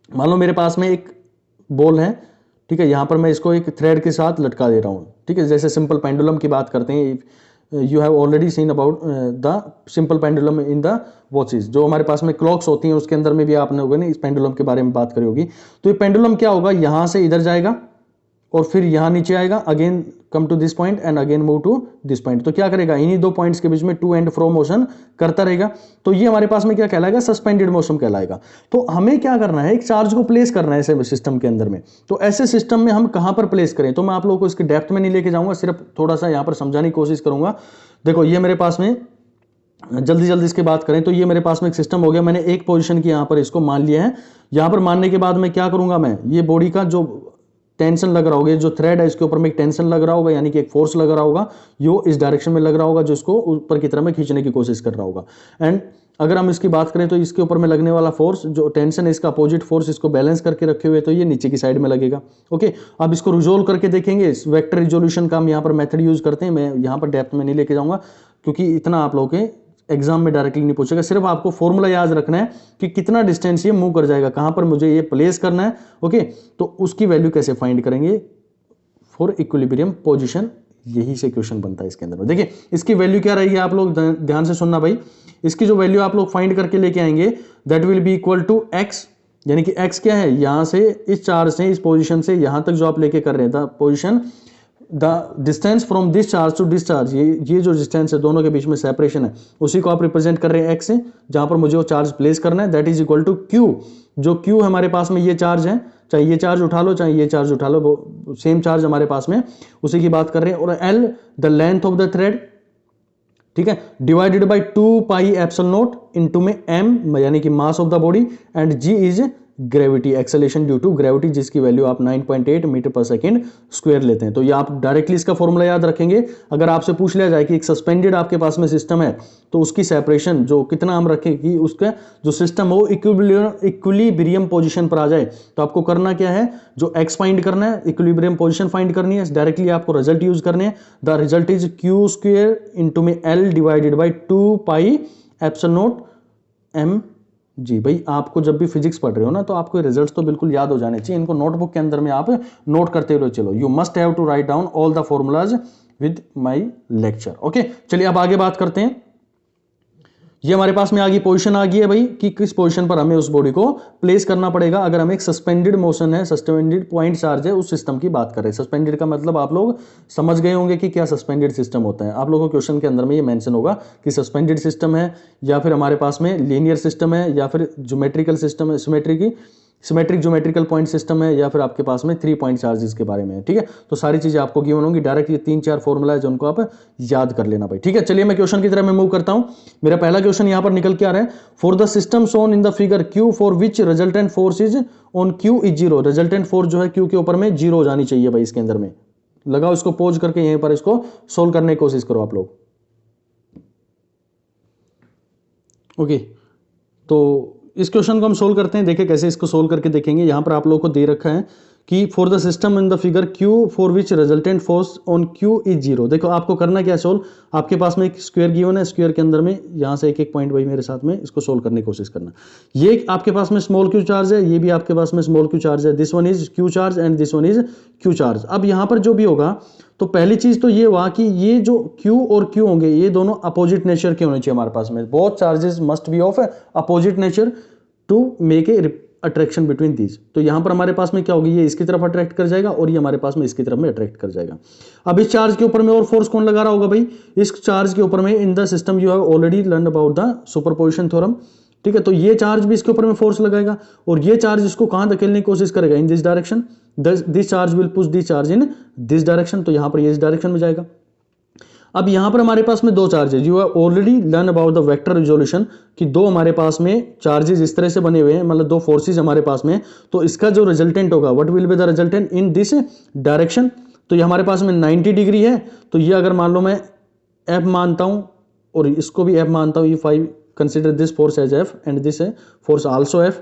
मान लो मेरे पास में एक बॉल है, ठीक है, यहां पर मैं इसको एक थ्रेड के साथ लटका दे रहा हूं, ठीक है, जैसे सिंपल पेंडुलम की बात करते हैं। You have already seen about the simple pendulum in the watches, जो हमारे पास में क्लॉक्स होती हैं उसके अंदर में भी आपने होगा ना इस पेंडुलम के बारे में बात करी होगी। तो ये पेंडुलम क्या होगा, यहां से इधर जाएगा और फिर यहां नीचे आएगा, again come to this point and again move to this point. तो क्या करेगा, इन्हीं दो पॉइंट्स के बीच में टू एंड फ्रो मोशन करता रहेगा। तो ये हमारे पास में क्या कहलाएगा, सस्पेंडेड मोशन कहलाएगा। तो हमें क्या करना है, एक चार्ज को प्लेस करना है ऐसे सिस्टम के अंदर में। तो ऐसे सिस्टम में हम कहां पर प्लेस करें, तो मैं आप लोगों को इसकी डेप्थ में नहीं लेके जाऊंगा, सिर्फ थोड़ा सा यहां पर समझाने की कोशिश करूंगा। देखो ये मेरे पास में, जल्दी जल्दी इसकी बात करें तो ये मेरे पास में एक सिस्टम हो गया, मैंने एक पोजीशन की यहां पर इसको मान लिया है। यहां पर मानने के बाद मैं क्या करूंगा, मैं ये बॉडी का जो टेंशन लग रहा होगा, जो थ्रेड है इसके ऊपर में एक टेंशन लग रहा होगा, यानी कि एक फोर्स लग रहा होगा, यो इस डायरेक्शन में लग रहा होगा, जो इसको ऊपर की तरफ में खींचने की कोशिश कर रहा होगा। एंड अगर हम इसकी बात करें तो इसके ऊपर में लगने वाला फोर्स, जो टेंशन है इसका अपोजिट फोर्स इसको बैलेंस करके रखे हुए, तो ये नीचे की साइड में लगेगा। ओके, अब इसको रिजोल्व करके देखेंगे, वेक्टर रिजोल्यूशन का हम यहाँ पर मेथड यूज करते हैं। मैं यहाँ पर डेप्थ में नहीं लेके जाऊंगा क्योंकि इतना आप लोगों के एग्जाम में डायरेक्टली नहीं पूछेगा, सिर्फ आपको फॉर्मूला याद रखना है कि कितना डिस्टेंस ये मूव कर जाएगा, कहां पर मुझे ये प्लेस करना है। ओके, तो उसकी वैल्यू कैसे फाइंड करेंगे फॉर इक्विलिब्रियम पोजीशन, यही से क्वेश्चन बनता है इसके अंदर में। देखिए इसकी वैल्यू क्या रहेगी, आप लोग ध्यान से सुनना भाई। इसकी जो वैल्यू आप लोग फाइंड करके लेके आएंगे, that will be equal to x, यानी कि एक्स क्या है, यहां से इस चार्ज से, इस पोजीशन से यहां तक जो आप लेके कर रहे हैं, the position, the distance from this charge to this charge, ये जो डिस्टेंस है दोनों के बीच में सेपरेशन है, उसी को आप रिप्रेजेंट कर रहे हैं एक्स से, जहां पर मुझे वो चार्ज प्लेस करना है, that is equal to Q. जो क्यू हमारे पास में ये चार्ज है, चाहे ये चार्ज उठा लो चाहे ये चार्ज उठा लो, वो सेम चार्ज हमारे पास में, उसी की बात कर रहे हैं। और L the length of the thread, ठीक है, divided by 2 pi epsilon naught into में एम, यानी कि mass of the body, and G is gravity, acceleration due to gravity, जिसकी वैल्यू आप 9.8 मीटर पर सेकेंड स्क्वायर लेते हैं। तो ये आप डायरेक्टली इसका फॉर्मूला याद रखेंगे। अगर आपसे पूछ लिया जाए कि एक सस्पेंडेड आपके पास में सिस्टम है तो उसकी सेपरेशन जो कितना हम रखें कि उसका जो सिस्टम हो इक्विलिब्रियम पोजीशन पर आ जाए, तो आपको करना क्या है, जो एक्स फाइंड करना है, इक्विलिब्रियम पोजीशन फाइंड करनी है, डायरेक्टली आपको रिजल्ट यूज करने हैं। The result is q square into में L divided by 2 pi epsilon nought m g. भाई आपको जब भी फिजिक्स पढ़ रहे हो ना, तो आपको रिजल्ट्स तो बिल्कुल याद हो जाने चाहिए, इनको नोटबुक के अंदर में आप नोट करते हुए चलो। You must have to write down all the formulas with my lecture. Okay, चलिए अब आगे बात करते हैं। ये हमारे पास में आ गई पोजीशन आ गई है भाई कि किस पोजीशन पर हमें उस बॉडी को प्लेस करना पड़ेगा अगर हम एक सस्पेंडेड मोशन है, सस्पेंडेड पॉइंट चार्ज है, उस सिस्टम की बात करें। सस्पेंडेड का मतलब आप लोग समझ गए होंगे कि क्या सस्पेंडेड सिस्टम होता है। आप लोगों को क्वेश्चन के अंदर में ये मेंशन होगा कि सस्पेंडेड सिस्टम है या फिर हमारे पास में लीनियर सिस्टम है या फिर ज्योमेट्रिकल सिस्टम है, सिमेट्रिक ज्योमेट्रिकल पॉइंट सिस्टम है या फिर आपके पास में 3 पॉइंट चार्जेस के बारे में है। ठीक है, तो सारी चीजें आपको गिवन होंगी। डायरेक्ट ये 3-4 फॉर्मूला है जो उनको आप याद कर लेना भाई। ठीक है, चलिए मैं क्वेश्चन की तरफ मैं मूव करता हूं। मेरा पहला क्वेश्चन यहां पर निकल के आ रहा है, for the system shown in the figure Q for which resultant force is on Q is 0। Resultant force जो है क्यू के ऊपर में 0 हो जानी चाहिए भाई। इसके अंदर में लगाओ, इसको पॉज करके यहीं पर इसको सोल्व करने की कोशिश करो आप लोग। ओके, तो इस क्वेश्चन को हम सोल्व करते हैं। देखिए कैसे इसको सोल्व करके देखेंगे। यहां पर आप लोगों को दे रखा है कि for the system in the figure Q for which resultant force on Q is 0। देखो आपको करना क्या है सोल्व, आपके पास में एक स्क्वायर गिवन है, स्क्वायर के अंदर में यहां से एक एक पॉइंट भाई मेरे साथ में इसको सोल्व करने की कोशिश करना। ये आपके पास में स्मॉल क्यू चार्ज है, ये भी आपके पास में स्मॉल क्यू चार्ज है। This one is Q charge and this one is Q charge. अब यहां पर जो भी होगा तो पहली चीज तो ये हुआ कि ये जो Q और Q होंगे ये दोनों अपोजिट नेचर के होने चाहिए हमारे पास में। Both charges must be of opposite nature to make a attraction between these. तो यहां पर हमारे पास में क्या होगी, ये इसकी तरफ अट्रैक्ट कर जाएगा और ये हमारे पास में इसकी तरफ में अट्रैक्ट कर जाएगा। अब इस चार्ज के ऊपर में और फोर्स कौन लगा रहा होगा भाई, इस चार्ज के ऊपर में in the system you have already learn about the superposition theorem. ठीक है, तो ये चार्ज भी इसके ऊपर में फोर्स लगाएगा और ये चार्ज इसको कहां धकेलने की कोशिश करेगा, इन this direction. This charge will push this charge in this direction. तो यहां पर ये इस डायरेक्शन में जाएगा। अब यहां पर हमारे पास में दो charges, you have already learn about the vector resolution कि दो हमारे पास में चार्जेस इस तरह से बने हुए हैं, मतलब दो फोर्सेस हमारे पास में। तो इसका जो रिजल्टेंट होगा, what will be the resultant in this direction. तो ये हमारे पास में 90 डिग्री है। तो ये अगर मान लो मैं एफ मानता हूं और इसको भी एफ मानता हूं, if I consider this force as F and this force also F,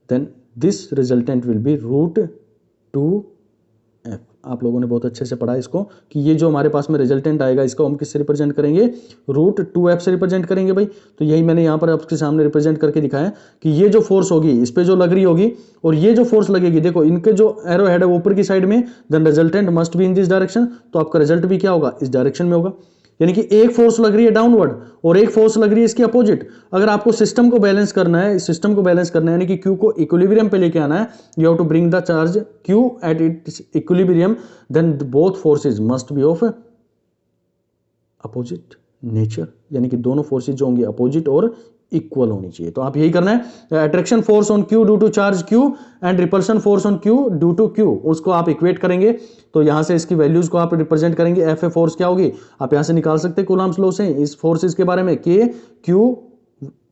then this resultant will be √2f। आप लोगों ने बहुत अच्छे से पढ़ा इसको कि ये जो हमारे पास में रिजल्टेंट आएगा इसको हम किससे रिप्रेजेंट करेंगे, √2f से रिप्रेजेंट करेंगे भाई। तो यही मैंने यहाँ पर आपके सामने रिप्रेजेंट करके दिखाया कि ये जो फोर्स होगी इस पे जो लग रही होगी और ये जो फोर्स लगेगी, देखो इनके जो एरो हेड है ऊपर की साइड में, then resultant must be in this direction. तो आपका रिजल्ट भी क्या होगा, इस डायरेक्शन में होगा। यानी कि एक फोर्स लग रही है डाउनवर्ड और एक फोर्स लग रही है इसकी अपोजिट। अगर आपको सिस्टम को बैलेंस करना है, सिस्टम को बैलेंस करना है यानी कि क्यू को इक्विलिब्रियम पे लेके आना है, you have to bring the charge Q at its equilibrium, then both forces must be of opposite nature. यानी कि दोनों फोर्सेज जो होंगे अपोजिट और इक्वल होनी चाहिए। तो आप यही करना है, attraction force on Q due to charge Q and repulsion force on Q due to Q, उसको आप इक्वेट करेंगे। तो यहां से इसकी वैल्यूज को आप रिप्रेजेंट करेंगे। एफ ए फोर्स क्या होगी, आप यहां से निकाल सकते हैं कूलम्ब्स लॉ से इस फोर्सेज के बारे में, के क्यू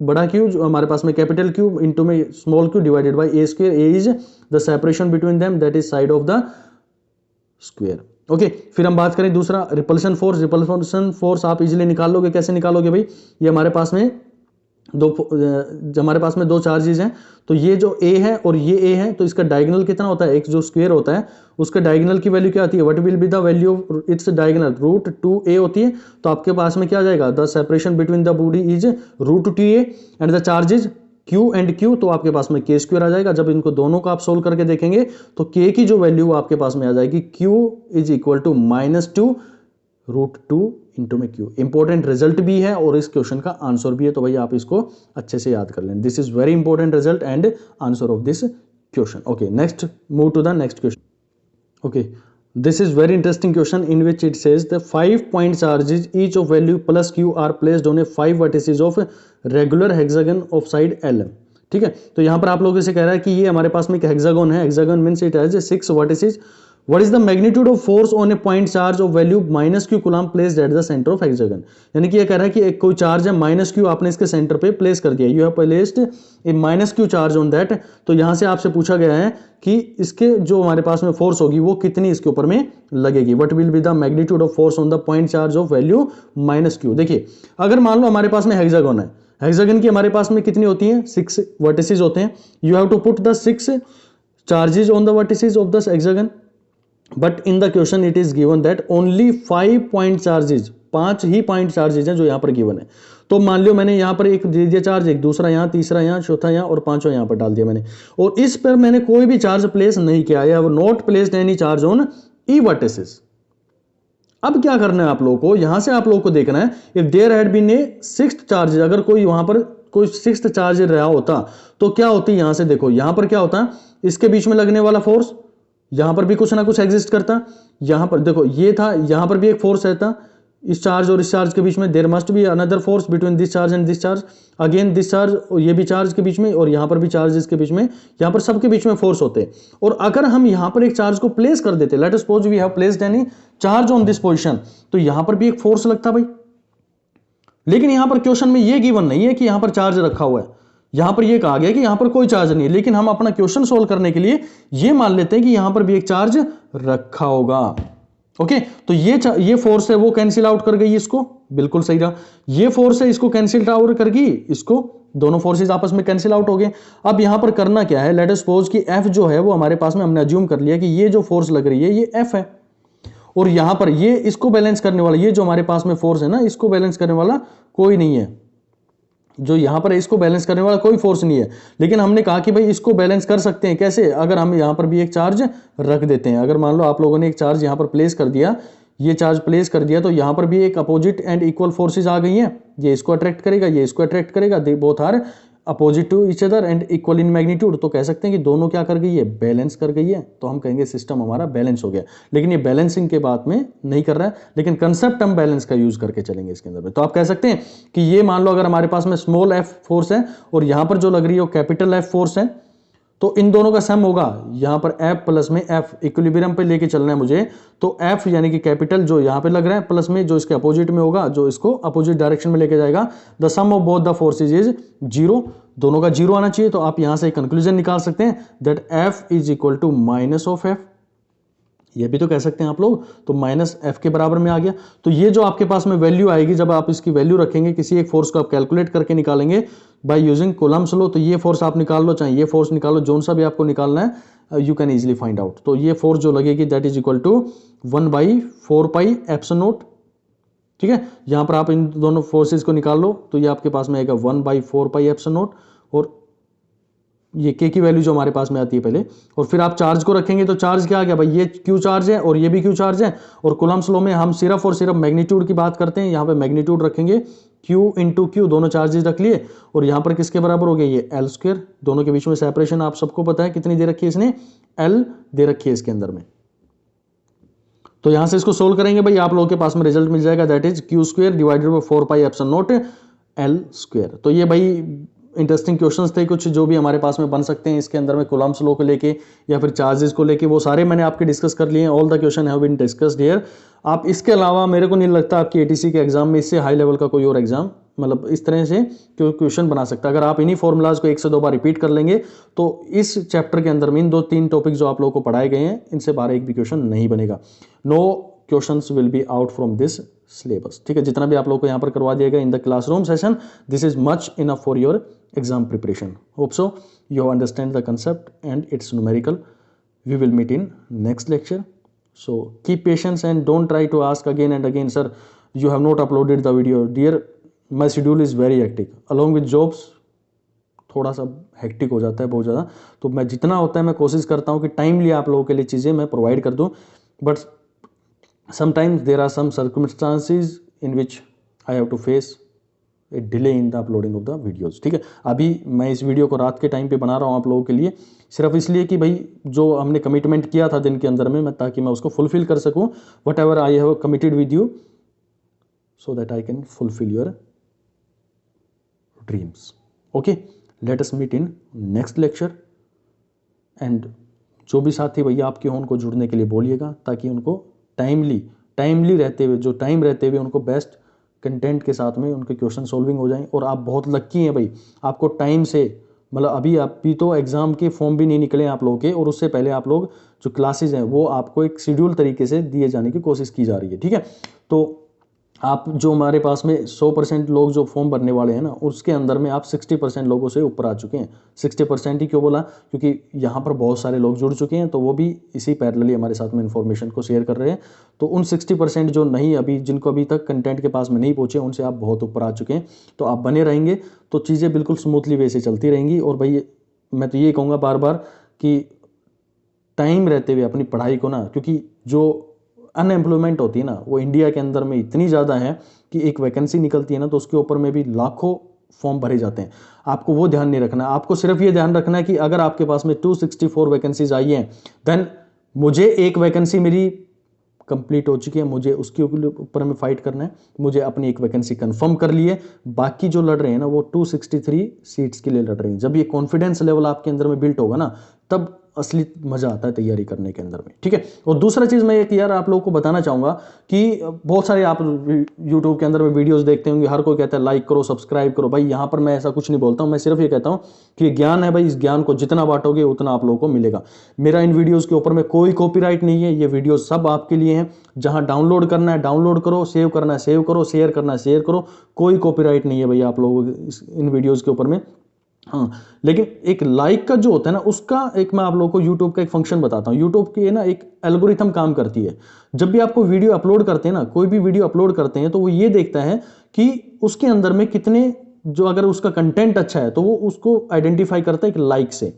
बड़ा क्यू जो हमारे पास में कैपिटल क्यू इंटू में small Q divided by A square. A is the separation between them, that is side of the square. Okay, फिर हम बात करें दूसरा रिपल्शन फोर्स। रिपल्शन फोर्स आप इजीली निकाल लोगे। कैसे निकालोगे भाई, ये हमारे पास में हमारे पास में दो चार्जेस हैं। तो ये जो A है और ये A है, तो इसका डायगोनल कितना होता है, एक जो स्क्वायर होता है उसका डायगोनल की वैल्यू क्या आती है, what will be the value of its diagonal, √2a होती है। तो आपके पास में क्या आ जाएगा, the separation between the body is √2a and the charges Q and Q, तो आपके पास में k स्क्वायर आ जाएगा। जब इनको दोनों को आप सोल्व करके देखेंगे तो k की जो वैल्यू आपके पास में आ जाएगी, Q is equal to -2 √2 into में Q। इंपॉर्टेंट रिजल्ट भी है और इस क्वेश्चन का आंसर भी है, तो भाई आप इसको अच्छे से याद कर लें। This is very important result and answer of this question. Okay, next move to the next question. Okay, this is very interesting question in which it says the 5 point charges each of value plus q are placed on a 5 vertices of regular hexagon of side l। ठीक है, तो यहां पर आप लोगों से कह रहा है कि ये हमारे पास में एक हेक्सागोन है। Hexagon means it has 6 vertices। What is the magnitude of force on a point charge of value -q coulomb placed at the center of hexagon। यानी कि ये कह रहा है कि एक कोई चार्ज है -q, आपने इसके सेंटर पे प्लेस कर दिया, you have placed a -q charge on that. तो यहां से आपसे पूछा गया है कि इसके जो हमारे पास में फोर्स होगी वो कितनी इसके ऊपर में लगेगी, what will be the magnitude of force on the point charge of value -q। देखिए अगर मान लो हमारे पास में हेक्सागोन है, हेक्सागन की हमारे पास में कितनी होती है, 6 वर्टिसेस होते हैं। You have to put the 6 charges on the vertices of the hexagon, but in the question it is given that only 5 point charges, 5 ही पॉइंट चार्जेस हैं जो यहां पर गिवन है। तो मान लो मैंने यहां पर एक दे दिया चार्ज, एक दूसरा यहां, तीसरा यहां, चौथा यहां और पांचवा यहां पर डाल दिया मैंने, और इस पर मैंने कोई भी चार्ज प्लेस नहीं किया। I have not placed any charge on E vertices. अब क्या करना है आप लोगों को, यहां से आप लोगों को देखना है if there had been a sixth charge, अगर कोई वहां पर कोई सिक्स्थ चार्ज रहा होता तो क्या होती, यहां से देखो यहां पर क्या होता, इसके बीच में लगने वाला फोर्स यहां पर भी कुछ ना कुछ एग्जिस्ट करता, यहां पर देखो ये था, यहां पर भी एक फोर्स रहता, इस चार्ज और इस चार्ज के बीच में there must be another force between this charge and this charge, again this charge और ये भी चार्ज के बीच में, और यहां पर भी चार्जेस के बीच में, यहां पर सबके बीच में फोर्स होते हैं। और अगर हम यहां पर एक चार्ज को प्लेस कर देते, let us suppose we have placed any charge on this position, तो यहां पर भी एक फोर्स लगता भाई। लेकिन यहां पर क्वेश्चन में ये गिवन नहीं है कि यहां पर चार्ज रखा हुआ है, यहां पर ये कहा गया कि यहां पर कोई चार्ज नहीं है, लेकिन हम अपना क्वेश्चन सोल्व करने के लिए ये मान लेते हैं कि यहां पर भी एक चार्ज रखा होगा। ओके, तो ये फोर्स है वो कैंसिल आउट कर गई इसको, बिल्कुल सही रहा। ये फोर्स है इसको कैंसिल आउट कर गई इसको, दोनों फोर्सेस आपस में कैंसिल आउट हो गए। अब यहां पर करना क्या है, लेट अस सपोज कि F जो है वो हमारे पास में हमने अज्यूम कर लिया कि ये जो फोर्स लग रही है ये F है, और यहां पर ये इसको बैलेंस करने वाला, ये जो हमारे पास में फोर्स है ना, इसको बैलेंस करने वाला कोई नहीं है, जो यहां पर इसको बैलेंस करने वाला कोई फोर्स नहीं है। लेकिन हमने कहा कि भाई इसको बैलेंस कर सकते हैं कैसे, अगर हम यहां पर भी एक चार्ज रख देते हैं। अगर मान लो आप लोगों ने एक चार्ज यहां पर प्लेस कर दिया, ये चार्ज प्लेस कर दिया, तो यहां पर भी एक अपोजिट एंड इक्वल फोर्सेज आ गई हैं, ये इसको अट्रैक्ट करेगा, ये इसको अट्रैक्ट करेगा, they both are opposite to each other and equal in magnitude, तो कह सकते हैं कि दोनों क्या कर गई है, बैलेंस कर गई है, तो हम कहेंगे सिस्टम हमारा बैलेंस हो गया। लेकिन ये बैलेंसिंग के बाद में नहीं कर रहा है, लेकिन कंसेप्ट हम बैलेंस का यूज करके चलेंगे इसके अंदर में। तो आप कह सकते हैं कि ये मान लो अगर हमारे पास में स्मॉल एफ फोर्स है और यहां पर जो लग रही है वो कैपिटल एफ फोर्स है, तो इन दोनों का सम होगा, यहां पर F प्लस में F इक्विलिब्रियम पे लेके चलना है मुझे, तो F यानी कि कैपिटल जो यहां पे लग रहा है प्लस में जो इसके अपोजिट में होगा, जो इसको अपोजिट डायरेक्शन में लेके जाएगा, the sum of both the forces is 0, दोनों का 0 आना चाहिए। तो आप यहां से कंक्लूजन निकाल सकते हैं that F is equal to minus of F, ये भी तो कह सकते हैं आप लोग, तो माइनस एफ के बराबर में आ गया। तो ये जो आपके पास में वैल्यू आएगी, जब आप इसकी वैल्यू रखेंगे, किसी एक फोर्स को आप कैलकुलेट करके निकालेंगे बाय यूजिंग कूलम्ब्स लॉ, तो ये फोर्स आप निकाल लो, चाहे ये फोर्स निकालो, जोन सा भी आपको निकालना है, you can easily find out. तो ये फोर्स जो लगेगी that is equal to 1/4 pi epsilon naught, ठीक है। यहां पर आप इन दोनों फोर्सेज को निकाल लो, तो ये आपके पास में आएगा 1/4 पाई एप्सिलॉन नॉट, और ये के की वैल्यू जो हमारे पास में आती है पहले, और फिर आप चार्ज को रखेंगे, तो चार्ज क्या आ गया भाई, ये क्यू चार्ज है और ये भी क्यू चार्ज है, और कूलम्ब्स लॉ में हम सिर्फ और सिर्फ मैग्नीट्यूड की बात करते हैं, यहाँ पे मैग्नीट्यूड रखेंगे Q इंटू क्यू, दोनों चार्जेस रख लिए, और यहाँ पर किसके बराबर हो गया, ये L स्क्वायर, दोनों के बीच में सेपरेशन आप सबको पता है कितनी दे रखी है इसने, L दे रखी है इसके अंदर में। तो यहां से इसको सोल्व करेंगे भाई, आप लोगों के पास में रिजल्ट मिल जाएगा that is q square divided by 4 pi epsilon not L square. तो ये भाई इंटरेस्टिंग क्वेश्चंस थे कुछ जो भी हमारे पास में बन सकते हैं इसके अंदर में, कूलम्ब्स लॉ को लेके या फिर चार्जेस को लेके, वो सारे मैंने आपके डिस्कस कर लिए हैं, all the question have been discussed here. आप इसके अलावा मेरे को नहीं लगता आपकी एटीसी के एग्जाम में इससे हाई लेवल का कोई और एग्जाम मतलब इस तरह से क्वेश्चन बना सकता है। अगर आप इन्हीं फॉर्मूलाज को 1 से 2 बार रिपीट कर लेंगे तो इस चैप्टर के अंदर में इन 2-3 टॉपिक जो आप लोगों को पढ़ाए गए हैं इनसे बाहर एक भी क्वेश्चन नहीं बनेगा। No questions will be out from this syllabus, ठीक है। जितना भी आप लोगों को यहाँ पर करवा दिया गया in the classroom session, this is much enough for your exam preparation. Hope so you have understand the concept and its numerical. We will meet in next lecture. So keep patience and don't try to ask again and again, sir you have not uploaded the video. Dear, my schedule is very hectic along with jobs, थोड़ा सा hectic हो जाता है बहुत ज़्यादा, तो मैं जितना होता है मैं कोशिश करता हूँ कि टाइमली आप लोगों के लिए चीज़ें मैं प्रोवाइड कर दूँ, but sometimes there are some circumstances in which I have to face a delay in the uploading of the videos, ठीक है। अभी मैं इस वीडियो को रात के टाइम पे बना रहा हूँ आप लोगों के लिए, सिर्फ इसलिए कि भाई जो हमने कमिटमेंट किया था दिन के अंदर में, मैं ताकि मैं उसको फुलफिल कर सकूँ, whatever I have committed with you, so that I can fulfil your dreams. Okay, let us meet in next lecture. And जो भी साथी भैया आपके हों उनको जुड़ने के लिए बोलिएगा, ताकि उनको टाइमली रहते हुए, जो टाइम रहते हुए उनको बेस्ट कंटेंट के साथ में उनके क्वेश्चन सॉल्विंग हो जाएं। और आप बहुत लक्की हैं भाई, आपको टाइम से मतलब अभी तो एग्ज़ाम के फॉर्म भी नहीं निकले आप लोगों के, और उससे पहले आप लोग जो क्लासेज हैं वो आपको एक शेड्यूल तरीके से दिए जाने की कोशिश की जा रही है, ठीक है। तो आप जो हमारे पास में 100% लोग जो फॉर्म भरने वाले हैं ना, उसके अंदर में आप 60% लोगों से ऊपर आ चुके हैं। 60% ही क्यों बोला, क्योंकि यहाँ पर बहुत सारे लोग जुड़ चुके हैं, तो वो भी इसी पैरेलली हमारे साथ में इन्फॉर्मेशन को शेयर कर रहे हैं। तो उन 60% जो नहीं अभी, जिनको अभी तक कंटेंट के पास में नहीं पहुँचे, उनसे आप बहुत ऊपर आ चुके हैं। तो आप बने रहेंगे तो चीज़ें बिल्कुल स्मूथली वे से चलती रहेंगी। और भाई मैं तो ये कहूँगा बार बार कि टाइम रहते हुए अपनी पढ़ाई को ना, क्योंकि जो अनएम्प्लॉयमेंट होती है ना, वो इंडिया के अंदर में इतनी ज़्यादा है कि एक वैकेंसी निकलती है ना तो उसके ऊपर में भी लाखों फॉर्म भरे जाते हैं। आपको वो ध्यान नहीं रखना, आपको सिर्फ ये ध्यान रखना है कि अगर आपके पास में 264 वैकेंसीज आई हैं, देन मुझे एक वैकेंसी मेरी कंप्लीट हो चुकी है, मुझे उसके ऊपर में फाइट करना है, मुझे अपनी एक वैकेंसी कंफर्म कर ली है। बाकी जो लड़ रहे हैं ना वो 263 सीट्स के लिए लड़ रहे हैं। जब ये कॉन्फिडेंस लेवल आपके अंदर में बिल्ट होगा ना, तब असली मजा आता है तैयारी करने के अंदर में, ठीक है। और दूसरा चीज मैं एक यार आप लोगों को बताना चाहूंगा कि बहुत सारे आप यूट्यूब के अंदर में वीडियोस देखते होंगे, हर कोई कहता है लाइक करो, सब्सक्राइब करो। भाई यहां पर मैं ऐसा कुछ नहीं बोलता हूं, मैं सिर्फ ये कहता हूं कि ज्ञान है भाई, इस ज्ञान को जितना बांटोगे उतना आप लोगों को मिलेगा। मेरा इन वीडियोस के ऊपर में कोई कॉपीराइट नहीं है, ये वीडियो सब आपके लिए हैं। जहां डाउनलोड करना है डाउनलोड करो, सेव करना है सेव करो, शेयर करना है शेयर करो, कोई कॉपीराइट नहीं है भाई आप लोगों इन वीडियोस के ऊपर में। हाँ, लेकिन एक लाइक का जो होता है ना, उसका एक मैं आप लोगों को यूट्यूब का एक फंक्शन बताता हूँ। यूट्यूब की ना एक एल्गोरिथम काम करती है। जब भी आपको वीडियो अपलोड करते हैं ना, कोई भी वीडियो अपलोड करते हैं, तो वो ये देखता है कि उसके अंदर में कितने, जो अगर उसका कंटेंट अच्छा है तो वो उसको आइडेंटिफाई करता है एक लाइक से।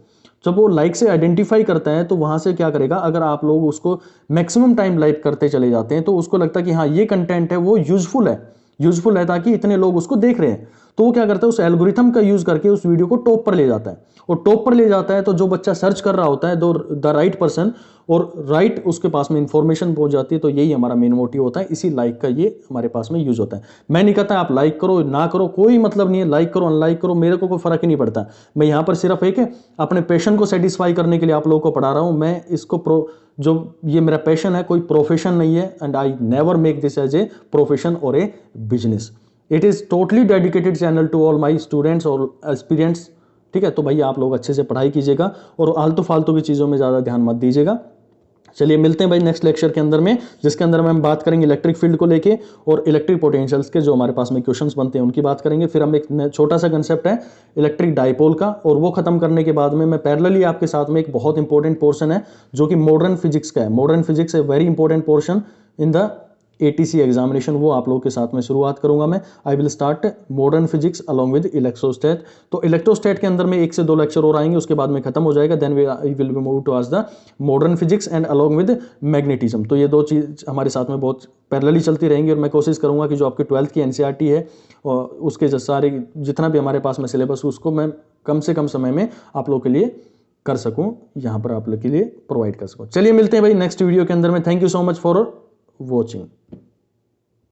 जब वो लाइक से आइडेंटिफाई करता है तो वहां से क्या करेगा, अगर आप लोग उसको मैक्सिमम टाइम लाइक करते चले जाते हैं तो उसको लगता है कि हाँ ये कंटेंट है वो यूजफुल है ताकि इतने लोग उसको देख रहे हैं। तो वो क्या करता है, उस एल्गोरिथम का यूज करके उस वीडियो को टॉप पर ले जाता है। और टॉप पर ले जाता है तो जो बच्चा सर्च कर रहा होता है, द राइट पर्सन, और राइट उसके पास में इंफॉर्मेशन पहुंच जाती है। तो यही हमारा मेन मोटिव होता है, इसी लाइक का ये हमारे पास में यूज होता है। मैं नहीं कहता आप लाइक करो ना करो, कोई मतलब नहीं है, लाइक करो अनलाइक करो, मेरे को कोई फर्क ही नहीं पड़ता। मैं यहां पर सिर्फ एक अपने पैशन को सेटिस्फाई करने के लिए आप लोगों को पढ़ा रहा हूं। मैं इसको जो ये मेरा पैशन है, कोई प्रोफेशन नहीं है, and I never make this as a profession और a business. It is totally dedicated channel to all my students और एस्पिरेंट्स, ठीक है। तो भाई आप लोग अच्छे से पढ़ाई कीजिएगा और आलतू फालतू की चीज़ों में ज़्यादा ध्यान मत दीजिएगा। चलिए मिलते हैं भाई नेक्स्ट लेक्चर के अंदर में, जिसके अंदर में हम बात करेंगे इलेक्ट्रिक फील्ड को लेके और इलेक्ट्रिक पोटेंशियल्स के जो हमारे पास में क्वेश्चंस बनते हैं उनकी बात करेंगे। फिर हम एक छोटा सा कंसेप्ट है इलेक्ट्रिक डाइपोल का, और वो खत्म करने के बाद में मैं पैरेलली आपके साथ में एक बहुत इंपॉर्टेंट पोर्शन है जो कि मॉडर्न फिजिक्स का है। Modern physics a very important portion in the ATC examination, वो आप लोगों के साथ में शुरुआत करूंगा मैं। I will start modern physics along with electrostat. तो इलेक्ट्रोस्टैट के अंदर में 1 से 2 लेक्चर और आएंगे, उसके बाद में खत्म हो जाएगा। Then we will be move to आज the modern physics and along with magnetism. तो ये दो चीज हमारे साथ में बहुत पैरेलली चलती रहेंगी और मैं कोशिश करूंगा कि जो आपकी 12th की NCERT है और उसके जो सारे जितना भी हमारे पास में सिलेबस, उसको मैं कम से कम समय में आप लोगों के लिए कर सकूं, यहाँ पर आप लोग के लिए प्रोवाइड कर सकूं। चलिए मिलते हैं भाई नेक्स्ट वीडियो के अंदर में। Thank you so much for watching.